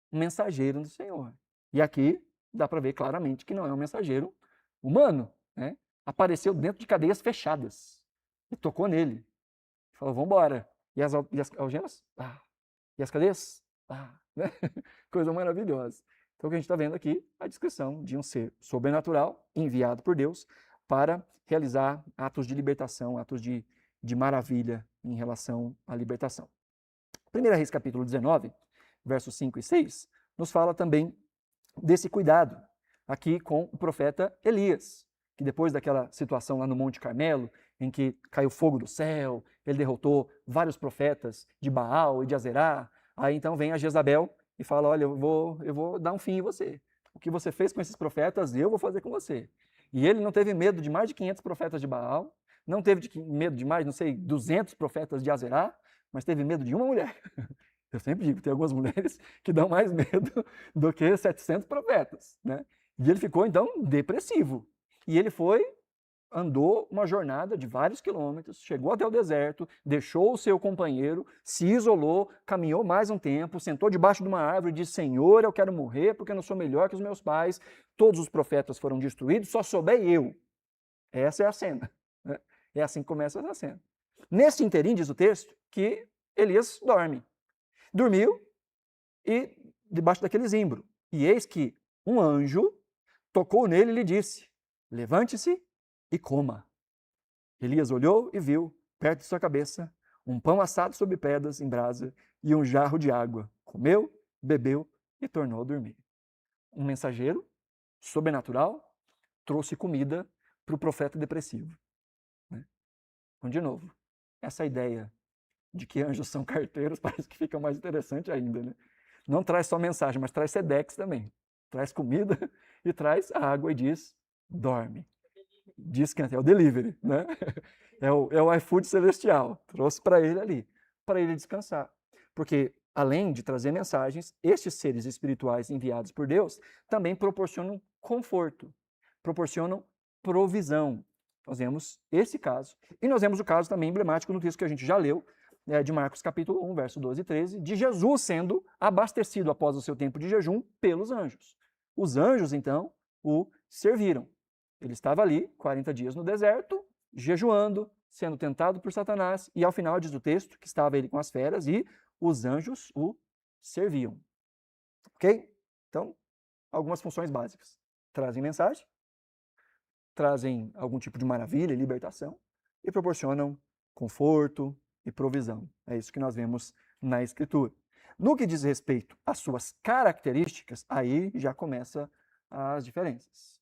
Um mensageiro do Senhor. E aqui dá para ver claramente que não é um mensageiro humano, né? Apareceu dentro de cadeias fechadas e tocou nele. Falou, vamos embora. E as algemas? E as cadeias? Né? Coisa maravilhosa. Então o que a gente está vendo aqui é a descrição de um ser sobrenatural enviado por Deus para realizar atos de libertação, atos de maravilha em relação à libertação. 1 Reis capítulo 19, versos 5 e 6, nos fala também desse cuidado aqui com o profeta Elias, que depois daquela situação lá no Monte Carmelo, em que caiu fogo do céu, ele derrotou vários profetas de Baal e de Azerá, aí então vem a Jezabel e fala, olha, eu vou dar um fim em você. O que você fez com esses profetas, eu vou fazer com você. E ele não teve medo de mais de 500 profetas de Baal, não teve medo de mais, não sei, 200 profetas de Azerá, mas teve medo de uma mulher. Eu sempre digo, tem algumas mulheres que dão mais medo do que 700 profetas, né? E ele ficou, então, depressivo. E ele andou uma jornada de vários quilômetros, chegou até o deserto, deixou o seu companheiro, se isolou, caminhou mais um tempo, sentou debaixo de uma árvore e disse, Senhor, eu quero morrer porque eu não sou melhor que os meus pais, todos os profetas foram destruídos, só sobrei eu. Essa é a cena. Né? É assim que começa essa cena. Nesse interim, diz o texto, que Elias dorme. Dormiu e debaixo daquele zimbro. E eis que um anjo tocou nele e lhe disse, levante-se e coma. Elias olhou e viu, perto de sua cabeça, um pão assado sobre pedras em brasa e um jarro de água. Comeu, bebeu e tornou a dormir. Um mensageiro sobrenatural trouxe comida para o profeta depressivo. Né? Então, de novo, essa ideia de que anjos são carteiros parece que fica mais interessante ainda. Né? Não traz só mensagem, mas traz sedex também. Traz comida e traz água e diz, dorme. Descansa, é o delivery, né? É o iFood celestial. Trouxe para ele ali, para ele descansar. Porque, além de trazer mensagens, estes seres espirituais enviados por Deus também proporcionam conforto, proporcionam provisão. Nós vemos esse caso. E nós vemos o caso também emblemático no texto que a gente já leu, de Marcos capítulo 1, verso 12 e 13, de Jesus sendo abastecido após o seu tempo de jejum pelos anjos. Os anjos, então, o serviram. Ele estava ali, 40 dias no deserto, jejuando, sendo tentado por Satanás, e ao final diz o texto que estava ele com as feras e os anjos o serviam. Ok? Então, algumas funções básicas. Trazem mensagem, trazem algum tipo de maravilha e libertação, e proporcionam conforto e provisão. É isso que nós vemos na Escritura. No que diz respeito às suas características, aí já começa as diferenças.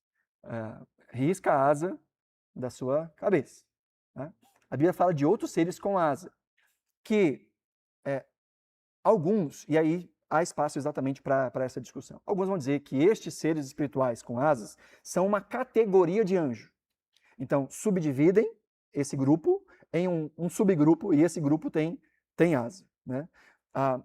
Risca a asa da sua cabeça. Né? A Bíblia fala de outros seres com asa, que alguns, e aí há espaço exatamente para essa discussão, alguns vão dizer que estes seres espirituais com asas são uma categoria de anjo. Então, subdividem esse grupo em um subgrupo, e esse grupo tem asa. Né?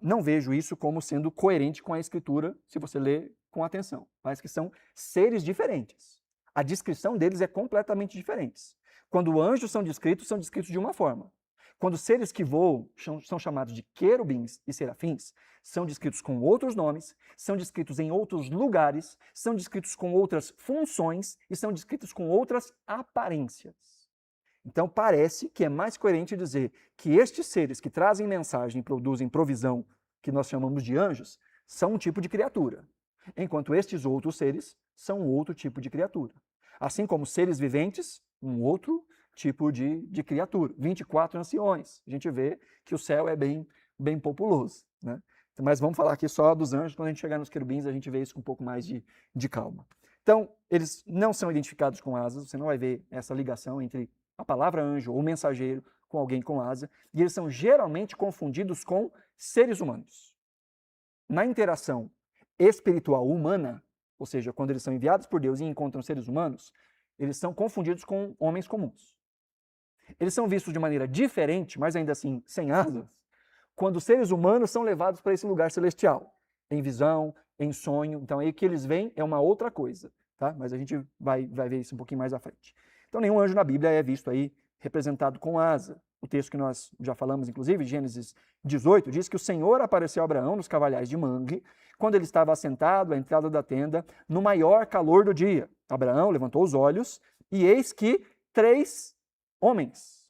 Não vejo isso como sendo coerente com a Escritura, se você ler com atenção, mas que são seres diferentes. A descrição deles é completamente diferente. Quando anjos são descritos de uma forma. Quando seres que voam são chamados de querubins e serafins, são descritos com outros nomes, são descritos em outros lugares, são descritos com outras funções e são descritos com outras aparências. Então parece que é mais coerente dizer que estes seres que trazem mensagem e produzem provisão, que nós chamamos de anjos, são um tipo de criatura, enquanto estes outros seres são outro tipo de criatura. Assim como seres viventes, um outro tipo de criatura. 24 anciões. A gente vê que o céu é bem populoso. Né? Mas vamos falar aqui só dos anjos. Quando a gente chegar nos querubins, a gente vê isso com um pouco mais de calma. Então, eles não são identificados com asas. Você não vai ver essa ligação entre a palavra anjo ou mensageiro com alguém com asa. E eles são geralmente confundidos com seres humanos. Na interação espiritual humana, ou seja, quando eles são enviados por Deus e encontram seres humanos, eles são confundidos com homens comuns. Eles são vistos de maneira diferente, mas ainda assim sem asas, quando seres humanos são levados para esse lugar celestial, em visão, em sonho. Então aí o que eles veem é uma outra coisa, tá? Mas a gente vai ver isso um pouquinho mais à frente. Então nenhum anjo na Bíblia é visto aí representado com asa. O texto que nós já falamos, inclusive, Gênesis 18, diz que o Senhor apareceu a Abraão nos cavalhais de Mangue, quando ele estava assentado à entrada da tenda, no maior calor do dia. Abraão levantou os olhos e eis que 3 homens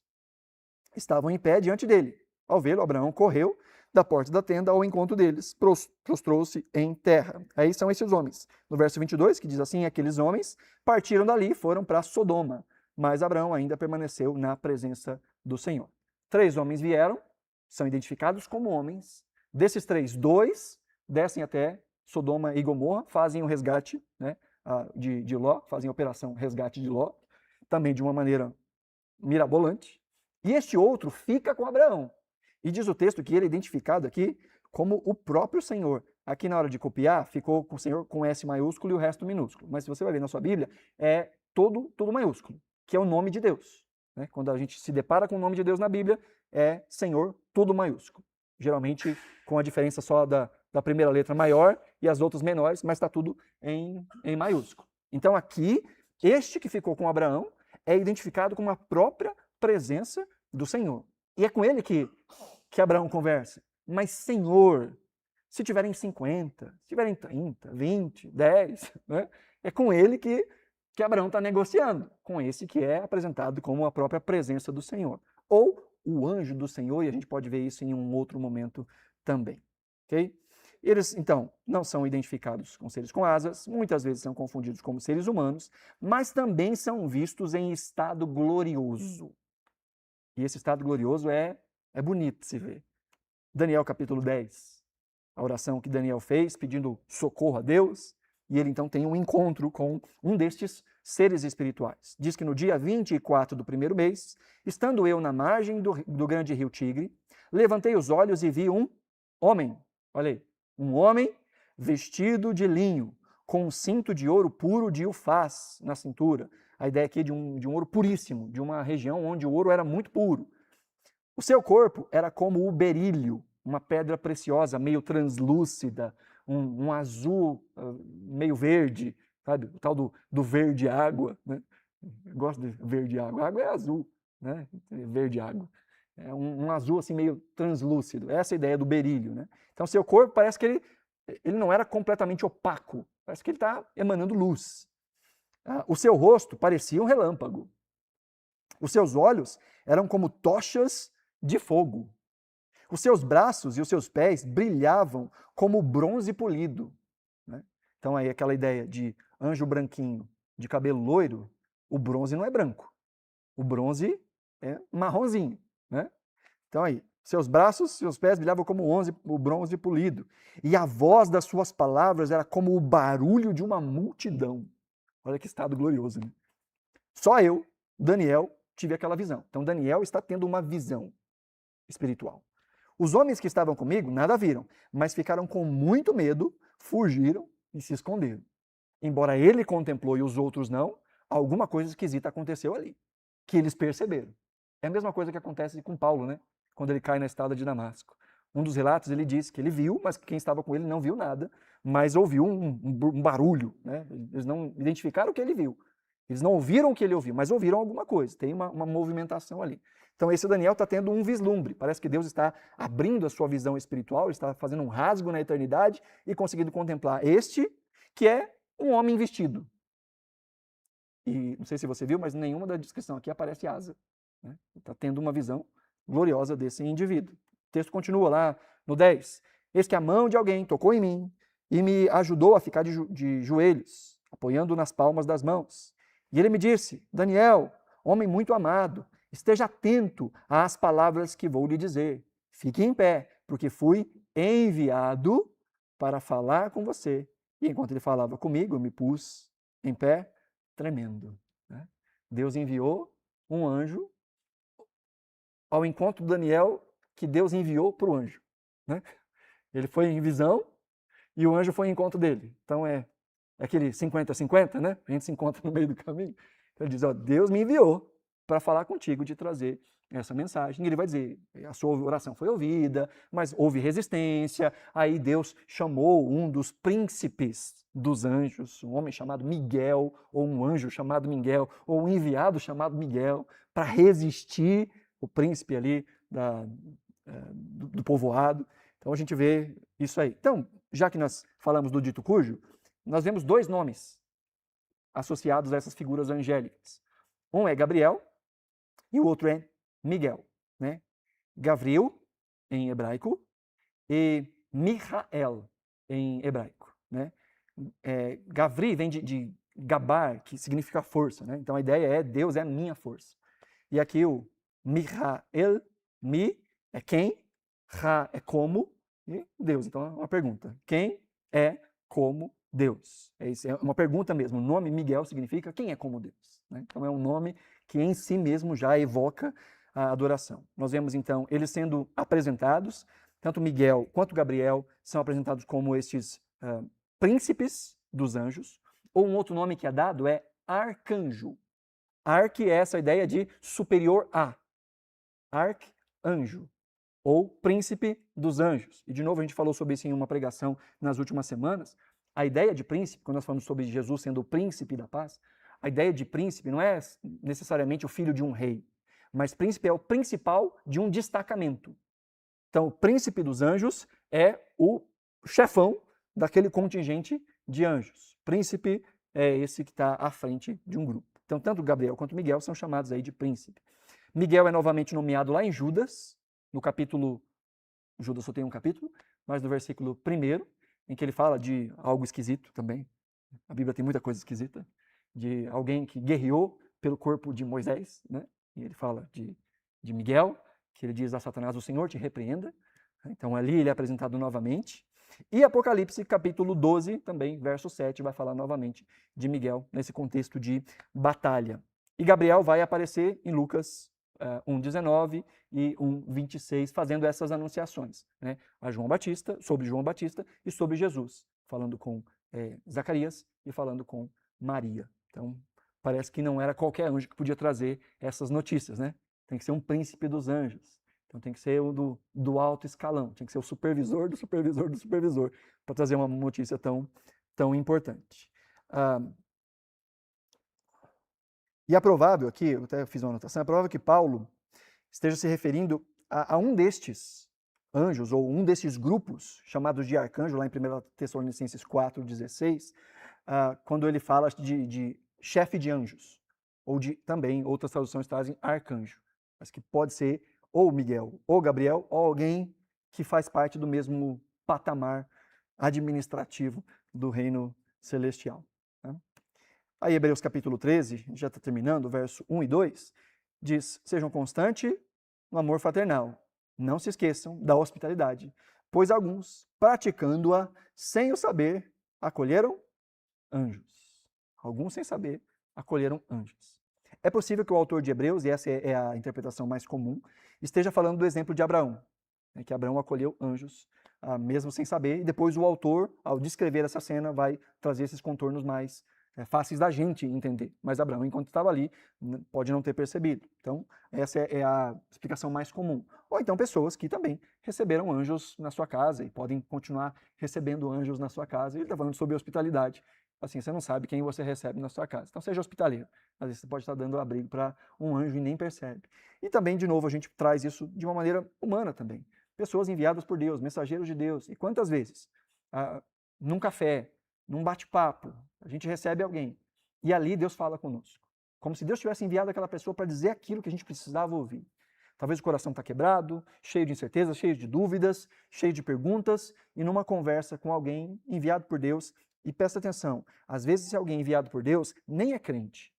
estavam em pé diante dele. Ao vê-lo, Abraão correu da porta da tenda ao encontro deles, prostrou-se em terra. Aí são esses homens. No verso 22, que diz assim, aqueles homens partiram dali e foram para Sodoma, mas Abraão ainda permaneceu na presença do Senhor. 3 homens vieram, são identificados como homens. Desses 3, 2 descem até Sodoma e Gomorra, fazem o resgate, né, de Ló, fazem a operação resgate de Ló, também de uma maneira mirabolante. E este outro fica com Abraão. E diz o texto que ele é identificado aqui como o próprio Senhor. Aqui na hora de copiar, ficou com o Senhor com S maiúsculo e o resto minúsculo. Mas se você vai ver na sua Bíblia, é tudo maiúsculo, que é o nome de Deus. Né? Quando a gente se depara com o nome de Deus na Bíblia, é Senhor, tudo maiúsculo. Geralmente com a diferença só da primeira letra maior e as outras menores, mas está tudo em maiúsculo. Então aqui, este que ficou com Abraão é identificado como a própria presença do Senhor. E é com ele que Abraão conversa. Mas Senhor, se tiverem 50, se tiverem 30, 20, 10, né? É com ele que Abraão está negociando, com esse que é apresentado como a própria presença do Senhor. Ou o anjo do Senhor, e a gente pode ver isso em um outro momento também. Okay? Eles, então, não são identificados com seres com asas, muitas vezes são confundidos como seres humanos, mas também são vistos em estado glorioso. E esse estado glorioso é bonito de se ver. Daniel capítulo 10, a oração que Daniel fez pedindo socorro a Deus, e ele então tem um encontro com um destes seres espirituais. Diz que no dia 24 do primeiro mês, estando eu na margem do grande rio Tigre, levantei os olhos e vi um homem, olha aí, um homem vestido de linho, com um cinto de ouro puro de Ufaz na cintura. A ideia aqui é de um ouro puríssimo, de uma região onde o ouro era muito puro. O seu corpo era como o berílio, uma pedra preciosa, meio translúcida, um azul meio verde, sabe? O tal do verde água. Né? Eu gosto de verde água. A água é azul, né? Verde água. É um azul assim meio translúcido. Essa é a ideia do berílio. Né? Então, seu corpo parece que ele não era completamente opaco. Parece que ele está emanando luz. O seu rosto parecia um relâmpago. Os seus olhos eram como tochas de fogo. Os seus braços e os seus pés brilhavam como bronze polido. Né? Então aí aquela ideia de anjo branquinho, de cabelo loiro, o bronze não é branco. O bronze é marronzinho. Né? Então aí, seus braços e seus pés brilhavam como o bronze polido. E a voz das suas palavras era como o barulho de uma multidão. Olha que estado glorioso, né? Só eu, Daniel, tive aquela visão. Então Daniel está tendo uma visão espiritual. Os homens que estavam comigo nada viram, mas ficaram com muito medo, fugiram e se esconderam. Embora ele contemplou e os outros não, alguma coisa esquisita aconteceu ali, que eles perceberam. É a mesma coisa que acontece com Paulo, né? Quando ele cai na estrada de Damasco. Um dos relatos ele diz que ele viu, mas quem estava com ele não viu nada, mas ouviu um barulho. Né? Eles não identificaram o que ele viu. Eles não ouviram o que ele ouviu, mas ouviram alguma coisa. Tem uma movimentação ali. Então esse Daniel está tendo um vislumbre. Parece que Deus está abrindo a sua visão espiritual, ele está fazendo um rasgo na eternidade e conseguindo contemplar este, que é um homem vestido. E não sei se você viu, mas nenhuma da descrição aqui aparece asa. Né? Está tendo uma visão gloriosa desse indivíduo. O texto continua lá no 10. Eis que a mão de alguém tocou em mim e me ajudou a ficar de joelhos, apoiando nas palmas das mãos. E ele me disse, Daniel, homem muito amado, esteja atento às palavras que vou lhe dizer. Fique em pé, porque fui enviado para falar com você. E enquanto ele falava comigo, eu me pus em pé, tremendo. Né? Deus enviou um anjo ao encontro de Daniel, que Deus enviou para o anjo. Né? Ele foi em visão e o anjo foi em encontro dele. Então é aquele 50-50, né? A gente se encontra no meio do caminho. Ele diz, ó, Deus me enviou para falar contigo, de trazer essa mensagem. E ele vai dizer, a sua oração foi ouvida, mas houve resistência. Aí Deus chamou um dos príncipes dos anjos, um homem chamado Miguel, ou um anjo chamado Miguel, ou um enviado chamado Miguel, para resistir o príncipe ali do povoado. Então a gente vê isso aí. Então, já que nós falamos do dito cujo, nós vemos dois nomes associados a essas figuras angélicas. Um é Gabriel e o outro é Miguel. Né? Gavril, em hebraico, e Michael, em hebraico. Né? Gavri vem de gabar, que significa força. Né? Então a ideia é Deus é a minha força. E aqui o Michael, Mi é quem, Ra é como, e Deus. Então é uma pergunta. Quem é como Deus? É uma pergunta mesmo. O nome Miguel significa quem é como Deus, né? Então é um nome que em si mesmo já evoca a adoração. Nós vemos então eles sendo apresentados, tanto Miguel quanto Gabriel são apresentados como estes príncipes dos anjos, ou um outro nome que é dado é arcanjo. Arque é essa ideia de superior a. Arcanjo, ou príncipe dos anjos. E de novo a gente falou sobre isso em uma pregação nas últimas semanas. A ideia de príncipe, quando nós falamos sobre Jesus sendo o príncipe da paz, a ideia de príncipe não é necessariamente o filho de um rei, mas príncipe é o principal de um destacamento. Então, o príncipe dos anjos é o chefão daquele contingente de anjos. Príncipe é esse que está à frente de um grupo. Então, tanto Gabriel quanto Miguel são chamados aí de príncipe. Miguel é novamente nomeado lá em Judas, no capítulo... Judas só tem um capítulo, mas no versículo 1, em que ele fala de algo esquisito também. A Bíblia tem muita coisa esquisita. De alguém que guerreou pelo corpo de Moisés, né? E ele fala de Miguel, que ele diz a Satanás, o Senhor te repreenda. Então ali ele é apresentado novamente. E Apocalipse, capítulo 12, também, verso 7, vai falar novamente de Miguel, nesse contexto de batalha. E Gabriel vai aparecer em Lucas 1,19 e 1,26, fazendo essas anunciações, né? A João Batista, sobre João Batista e sobre Jesus, falando com Zacarias e falando com Maria. Então, parece que não era qualquer anjo que podia trazer essas notícias, né? Tem que ser um príncipe dos anjos. Então tem que ser o do alto escalão, tem que ser o supervisor do supervisor do supervisor, para trazer uma notícia tão importante. E é provável aqui, eu até fiz uma anotação, é provável que Paulo esteja se referindo a um destes anjos, ou um desses grupos, chamados de arcanjo, lá em 1 Tessalonicenses 4,16, quando ele fala de chefe de anjos, ou de também, outras traduções trazem arcanjo, mas que pode ser ou Miguel, ou Gabriel, ou alguém que faz parte do mesmo patamar administrativo do reino celestial. Né? Aí Hebreus capítulo 13, já está terminando, verso 1 e 2, diz, sejam constantes no amor fraternal, não se esqueçam da hospitalidade, pois alguns, praticando-a sem o saber, acolheram anjos. Alguns sem saber, acolheram anjos. É possível que o autor de Hebreus, e essa é a interpretação mais comum, esteja falando do exemplo de Abraão, né, que Abraão acolheu anjos, mesmo sem saber, e depois o autor, ao descrever essa cena, vai trazer esses contornos mais fáceis da gente entender. Mas Abraão, enquanto estava ali, pode não ter percebido. Então, essa é a explicação mais comum. Ou então pessoas que também receberam anjos na sua casa e podem continuar recebendo anjos na sua casa. Ele está falando sobre hospitalidade. Assim, você não sabe quem você recebe na sua casa. Então, seja hospitaleiro. Às vezes você pode estar dando abrigo para um anjo e nem percebe. E também, de novo, a gente traz isso de uma maneira humana também. Pessoas enviadas por Deus, mensageiros de Deus. E quantas vezes? Num café, num bate-papo, a gente recebe alguém. E ali Deus fala conosco. Como se Deus tivesse enviado aquela pessoa para dizer aquilo que a gente precisava ouvir. Talvez o coração está quebrado, cheio de incertezas, cheio de dúvidas, cheio de perguntas. E numa conversa com alguém enviado por Deus, e presta atenção, às vezes esse alguém enviado por Deus nem é crente,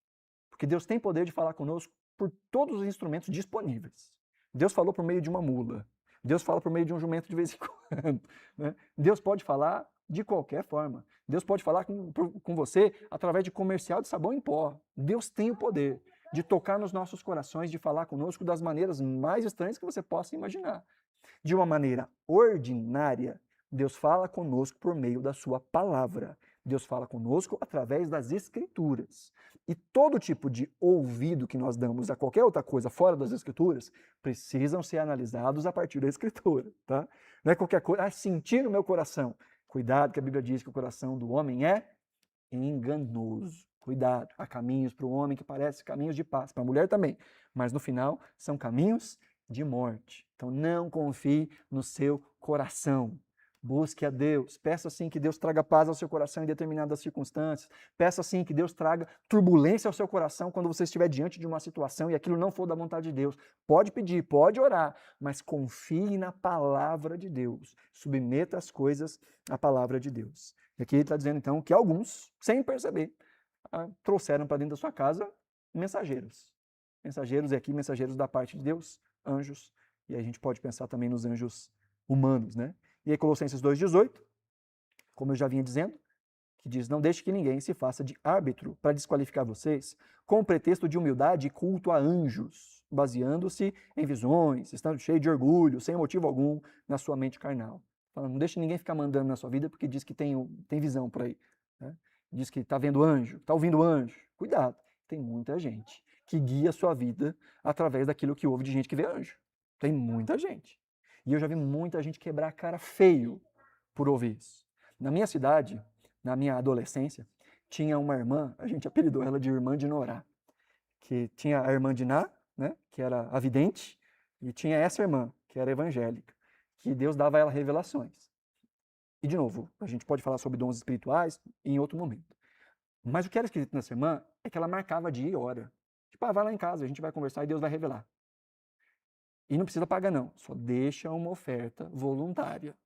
porque Deus tem poder de falar conosco por todos os instrumentos disponíveis. Deus falou por meio de uma mula, Deus fala por meio de um jumento de vez em quando, né? Deus pode falar de qualquer forma, Deus pode falar com você através de comercial de sabão em pó. Deus tem o poder de tocar nos nossos corações, de falar conosco das maneiras mais estranhas que você possa imaginar. De uma maneira ordinária, Deus fala conosco por meio da sua palavra. Deus fala conosco através das escrituras. E todo tipo de ouvido que nós damos a qualquer outra coisa fora das escrituras precisam ser analisados a partir da escritura, tá? Não é qualquer coisa, sentir no meu coração. Cuidado, que a Bíblia diz que o coração do homem é enganoso. Cuidado, há caminhos para o homem que parecem caminhos de paz, para a mulher também, mas no final são caminhos de morte. Então não confie no seu coração. Busque a Deus. Peça assim que Deus traga paz ao seu coração em determinadas circunstâncias. Peça assim que Deus traga turbulência ao seu coração quando você estiver diante de uma situação e aquilo não for da vontade de Deus. Pode pedir, pode orar, mas confie na palavra de Deus. Submeta as coisas à palavra de Deus. E aqui ele está dizendo então que alguns, sem perceber, trouxeram para dentro da sua casa mensageiros. Mensageiros, e aqui mensageiros da parte de Deus, anjos. E aí a gente pode pensar também nos anjos humanos, né? E aí Colossenses 2,18, como eu já vinha dizendo, que diz: não deixe que ninguém se faça de árbitro para desqualificar vocês, com o pretexto de humildade e culto a anjos, baseando-se em visões, estando cheio de orgulho, sem motivo algum, na sua mente carnal. Fala, não deixe ninguém ficar mandando na sua vida porque diz que tem visão por aí. Né? Diz que está vendo anjo, está ouvindo anjo. Cuidado, tem muita gente que guia a sua vida através daquilo que ouve de gente que vê anjo. Tem muita gente. E eu já vi muita gente quebrar a cara feio por ouvir isso. Na minha cidade, na minha adolescência, tinha uma irmã, a gente apelidou ela de irmã de Norá, que tinha a irmã de Ná, né, que era a vidente, e tinha essa irmã, que era evangélica, que Deus dava a ela revelações. E, de novo, a gente pode falar sobre dons espirituais em outro momento. Mas o que era esquisito nessa irmã é que ela marcava dia e hora. Tipo, vai lá em casa, a gente vai conversar e Deus vai revelar. E não precisa pagar não, só deixa uma oferta voluntária.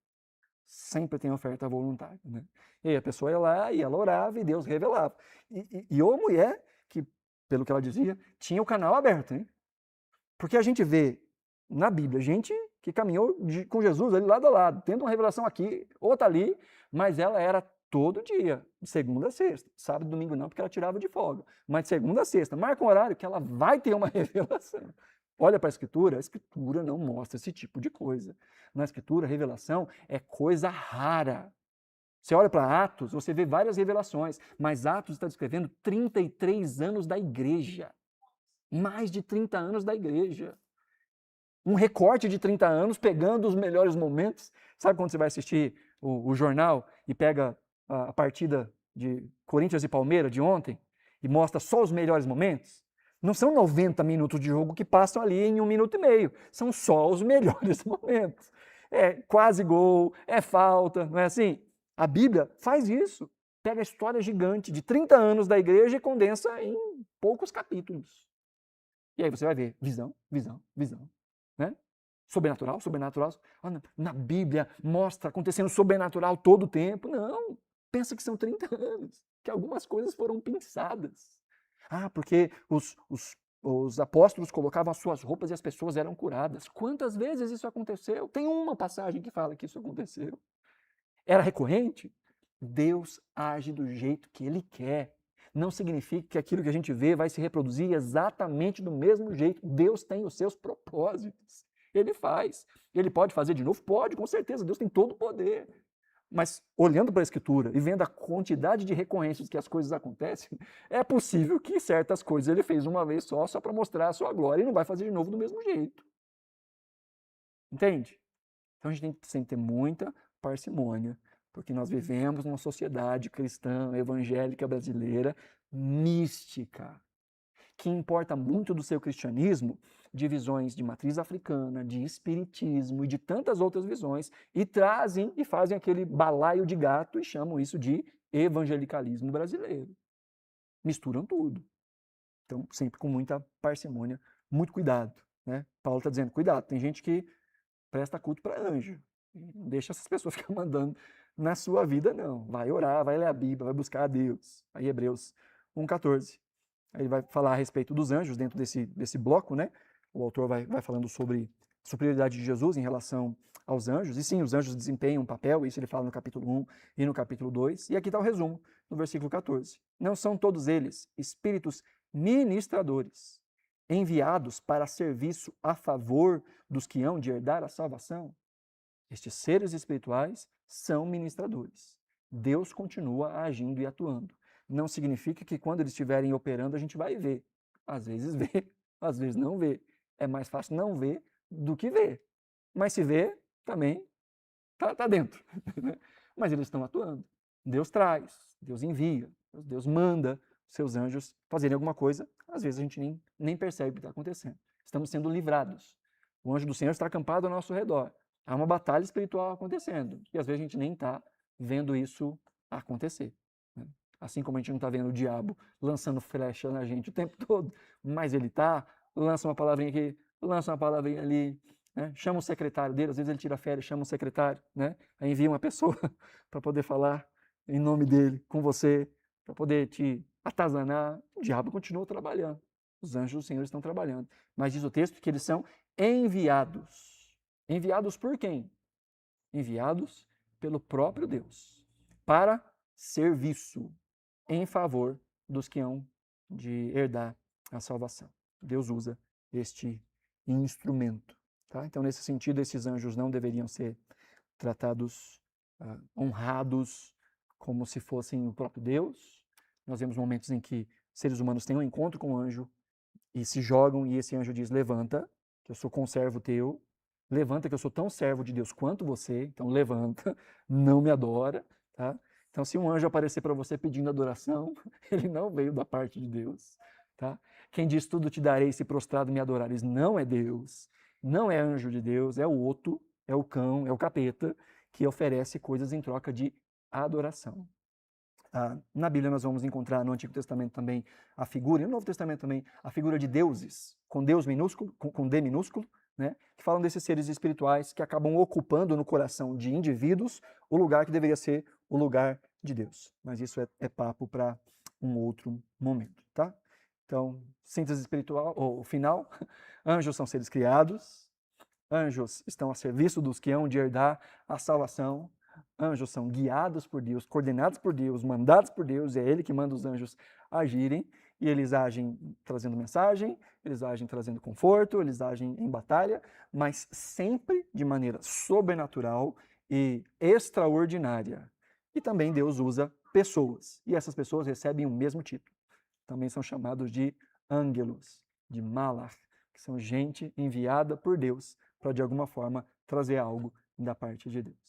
Sempre tem oferta voluntária, né? E aí a pessoa ia lá e ela orava e Deus revelava. E uma mulher que, pelo que ela dizia, tinha o canal aberto, hein? Porque a gente vê na Bíblia gente que caminhou com Jesus ali lado a lado, tendo uma revelação aqui, outra ali, mas ela era todo dia, de segunda a sexta. Sábado e domingo não, porque ela tirava de folga. Mas de segunda a sexta, marca um horário que ela vai ter uma revelação. Olha para a Escritura não mostra esse tipo de coisa. Na Escritura, a revelação é coisa rara. Você olha para Atos, você vê várias revelações, mas Atos está descrevendo 33 anos da igreja. Mais de 30 anos da igreja. Um recorte de 30 anos, pegando os melhores momentos. Sabe quando você vai assistir o jornal e pega a partida de Corinthians e Palmeiras de ontem e mostra só os melhores momentos? Não são 90 minutos de jogo que passam ali em 1 minuto e meio. São só os melhores momentos. É quase gol, é falta, não é assim? A Bíblia faz isso. Pega a história gigante de 30 anos da igreja e condensa em poucos capítulos. E aí você vai ver visão, visão, visão. Né? Sobrenatural, sobrenatural. Na Bíblia mostra acontecendo sobrenatural todo o tempo. Não, pensa que são 30 anos, que algumas coisas foram pensadas. Porque os apóstolos colocavam as suas roupas e as pessoas eram curadas. Quantas vezes isso aconteceu? Tem uma passagem que fala que isso aconteceu. Era recorrente? Deus age do jeito que Ele quer. Não significa que aquilo que a gente vê vai se reproduzir exatamente do mesmo jeito. Deus tem os seus propósitos. Ele faz. Ele pode fazer de novo? Pode, com certeza. Deus tem todo o poder. Mas olhando para a Escritura e vendo a quantidade de recorrências que as coisas acontecem, é possível que certas coisas Ele fez uma vez só para mostrar a sua glória e não vai fazer de novo do mesmo jeito. Entende? Então a gente tem que sempre ter muita parcimônia, porque nós vivemos numa sociedade cristã, evangélica brasileira, mística, que importa muito do seu cristianismo de visões de matriz africana, de espiritismo e de tantas outras visões, e trazem e fazem aquele balaio de gato e chamam isso de evangelicalismo brasileiro. Misturam tudo. Então, sempre com muita parcimônia, muito cuidado. Né? Paulo está dizendo, cuidado, tem gente que presta culto para anjo. Não deixa essas pessoas ficar mandando na sua vida, não. Vai orar, vai ler a Bíblia, vai buscar a Deus. Aí Hebreus 1,14. Aí ele vai falar a respeito dos anjos dentro desse bloco, né? O autor vai falando sobre a superioridade de Jesus em relação aos anjos. E sim, os anjos desempenham um papel, isso ele fala no capítulo 1 e no capítulo 2. E aqui está o resumo, no versículo 14. Não são todos eles espíritos ministradores, enviados para serviço a favor dos que hão de herdar a salvação? Estes seres espirituais são ministradores. Deus continua agindo e atuando. Não significa que quando eles estiverem operando a gente vai ver. Às vezes vê, às vezes não vê. É mais fácil não ver do que ver. Mas se vê, também tá dentro. Mas eles estão atuando. Deus traz, Deus envia, Deus manda seus anjos fazerem alguma coisa. Às vezes a gente nem percebe o que está acontecendo. Estamos sendo livrados. O anjo do Senhor está acampado ao nosso redor. Há uma batalha espiritual acontecendo. E às vezes a gente nem está vendo isso acontecer. Assim como a gente não está vendo o diabo lançando flecha na gente o tempo todo, mas ele está, lança uma palavrinha aqui, lança uma palavrinha ali, né? Chama o secretário dele, às vezes ele tira férias, chama o secretário, né? Aí envia uma pessoa para poder falar em nome dele com você, para poder te atazanar. O diabo continua trabalhando, os anjos do Senhor estão trabalhando. Mas diz o texto que eles são enviados. Enviados por quem? Enviados pelo próprio Deus, para serviço em favor dos que hão de herdar a salvação. Deus usa este instrumento. Tá? Então, nesse sentido, esses anjos não deveriam ser tratados, honrados, como se fossem o próprio Deus. Nós vemos momentos em que seres humanos têm um encontro com o anjo e se jogam, e esse anjo diz: levanta, que eu sou conservo teu, levanta, que eu sou tão servo de Deus quanto você, então levanta, não me adora. Tá? Então, se um anjo aparecer para você pedindo adoração, ele não veio da parte de Deus. Tá? Quem diz tudo te darei se prostrado me adorares não é Deus, não é anjo de Deus, é o Oto, é o cão, é o capeta, que oferece coisas em troca de adoração. Na Bíblia nós vamos encontrar no Antigo Testamento também a figura, e no Novo Testamento também, a figura de deuses, com Deus minúsculo, com D minúsculo, né, que falam desses seres espirituais que acabam ocupando no coração de indivíduos o lugar que deveria ser o lugar de Deus. Mas isso é papo para um outro momento, tá? Então, síntese espiritual, ou final, anjos são seres criados, anjos estão a serviço dos que hão de herdar a salvação, anjos são guiados por Deus, coordenados por Deus, mandados por Deus, é Ele que manda os anjos agirem, e eles agem trazendo mensagem, eles agem trazendo conforto, eles agem em batalha, mas sempre de maneira sobrenatural e extraordinária. E também Deus usa pessoas, e essas pessoas recebem o mesmo título. Também são chamados de ângelos, de malach, que são gente enviada por Deus para de alguma forma trazer algo da parte de Deus.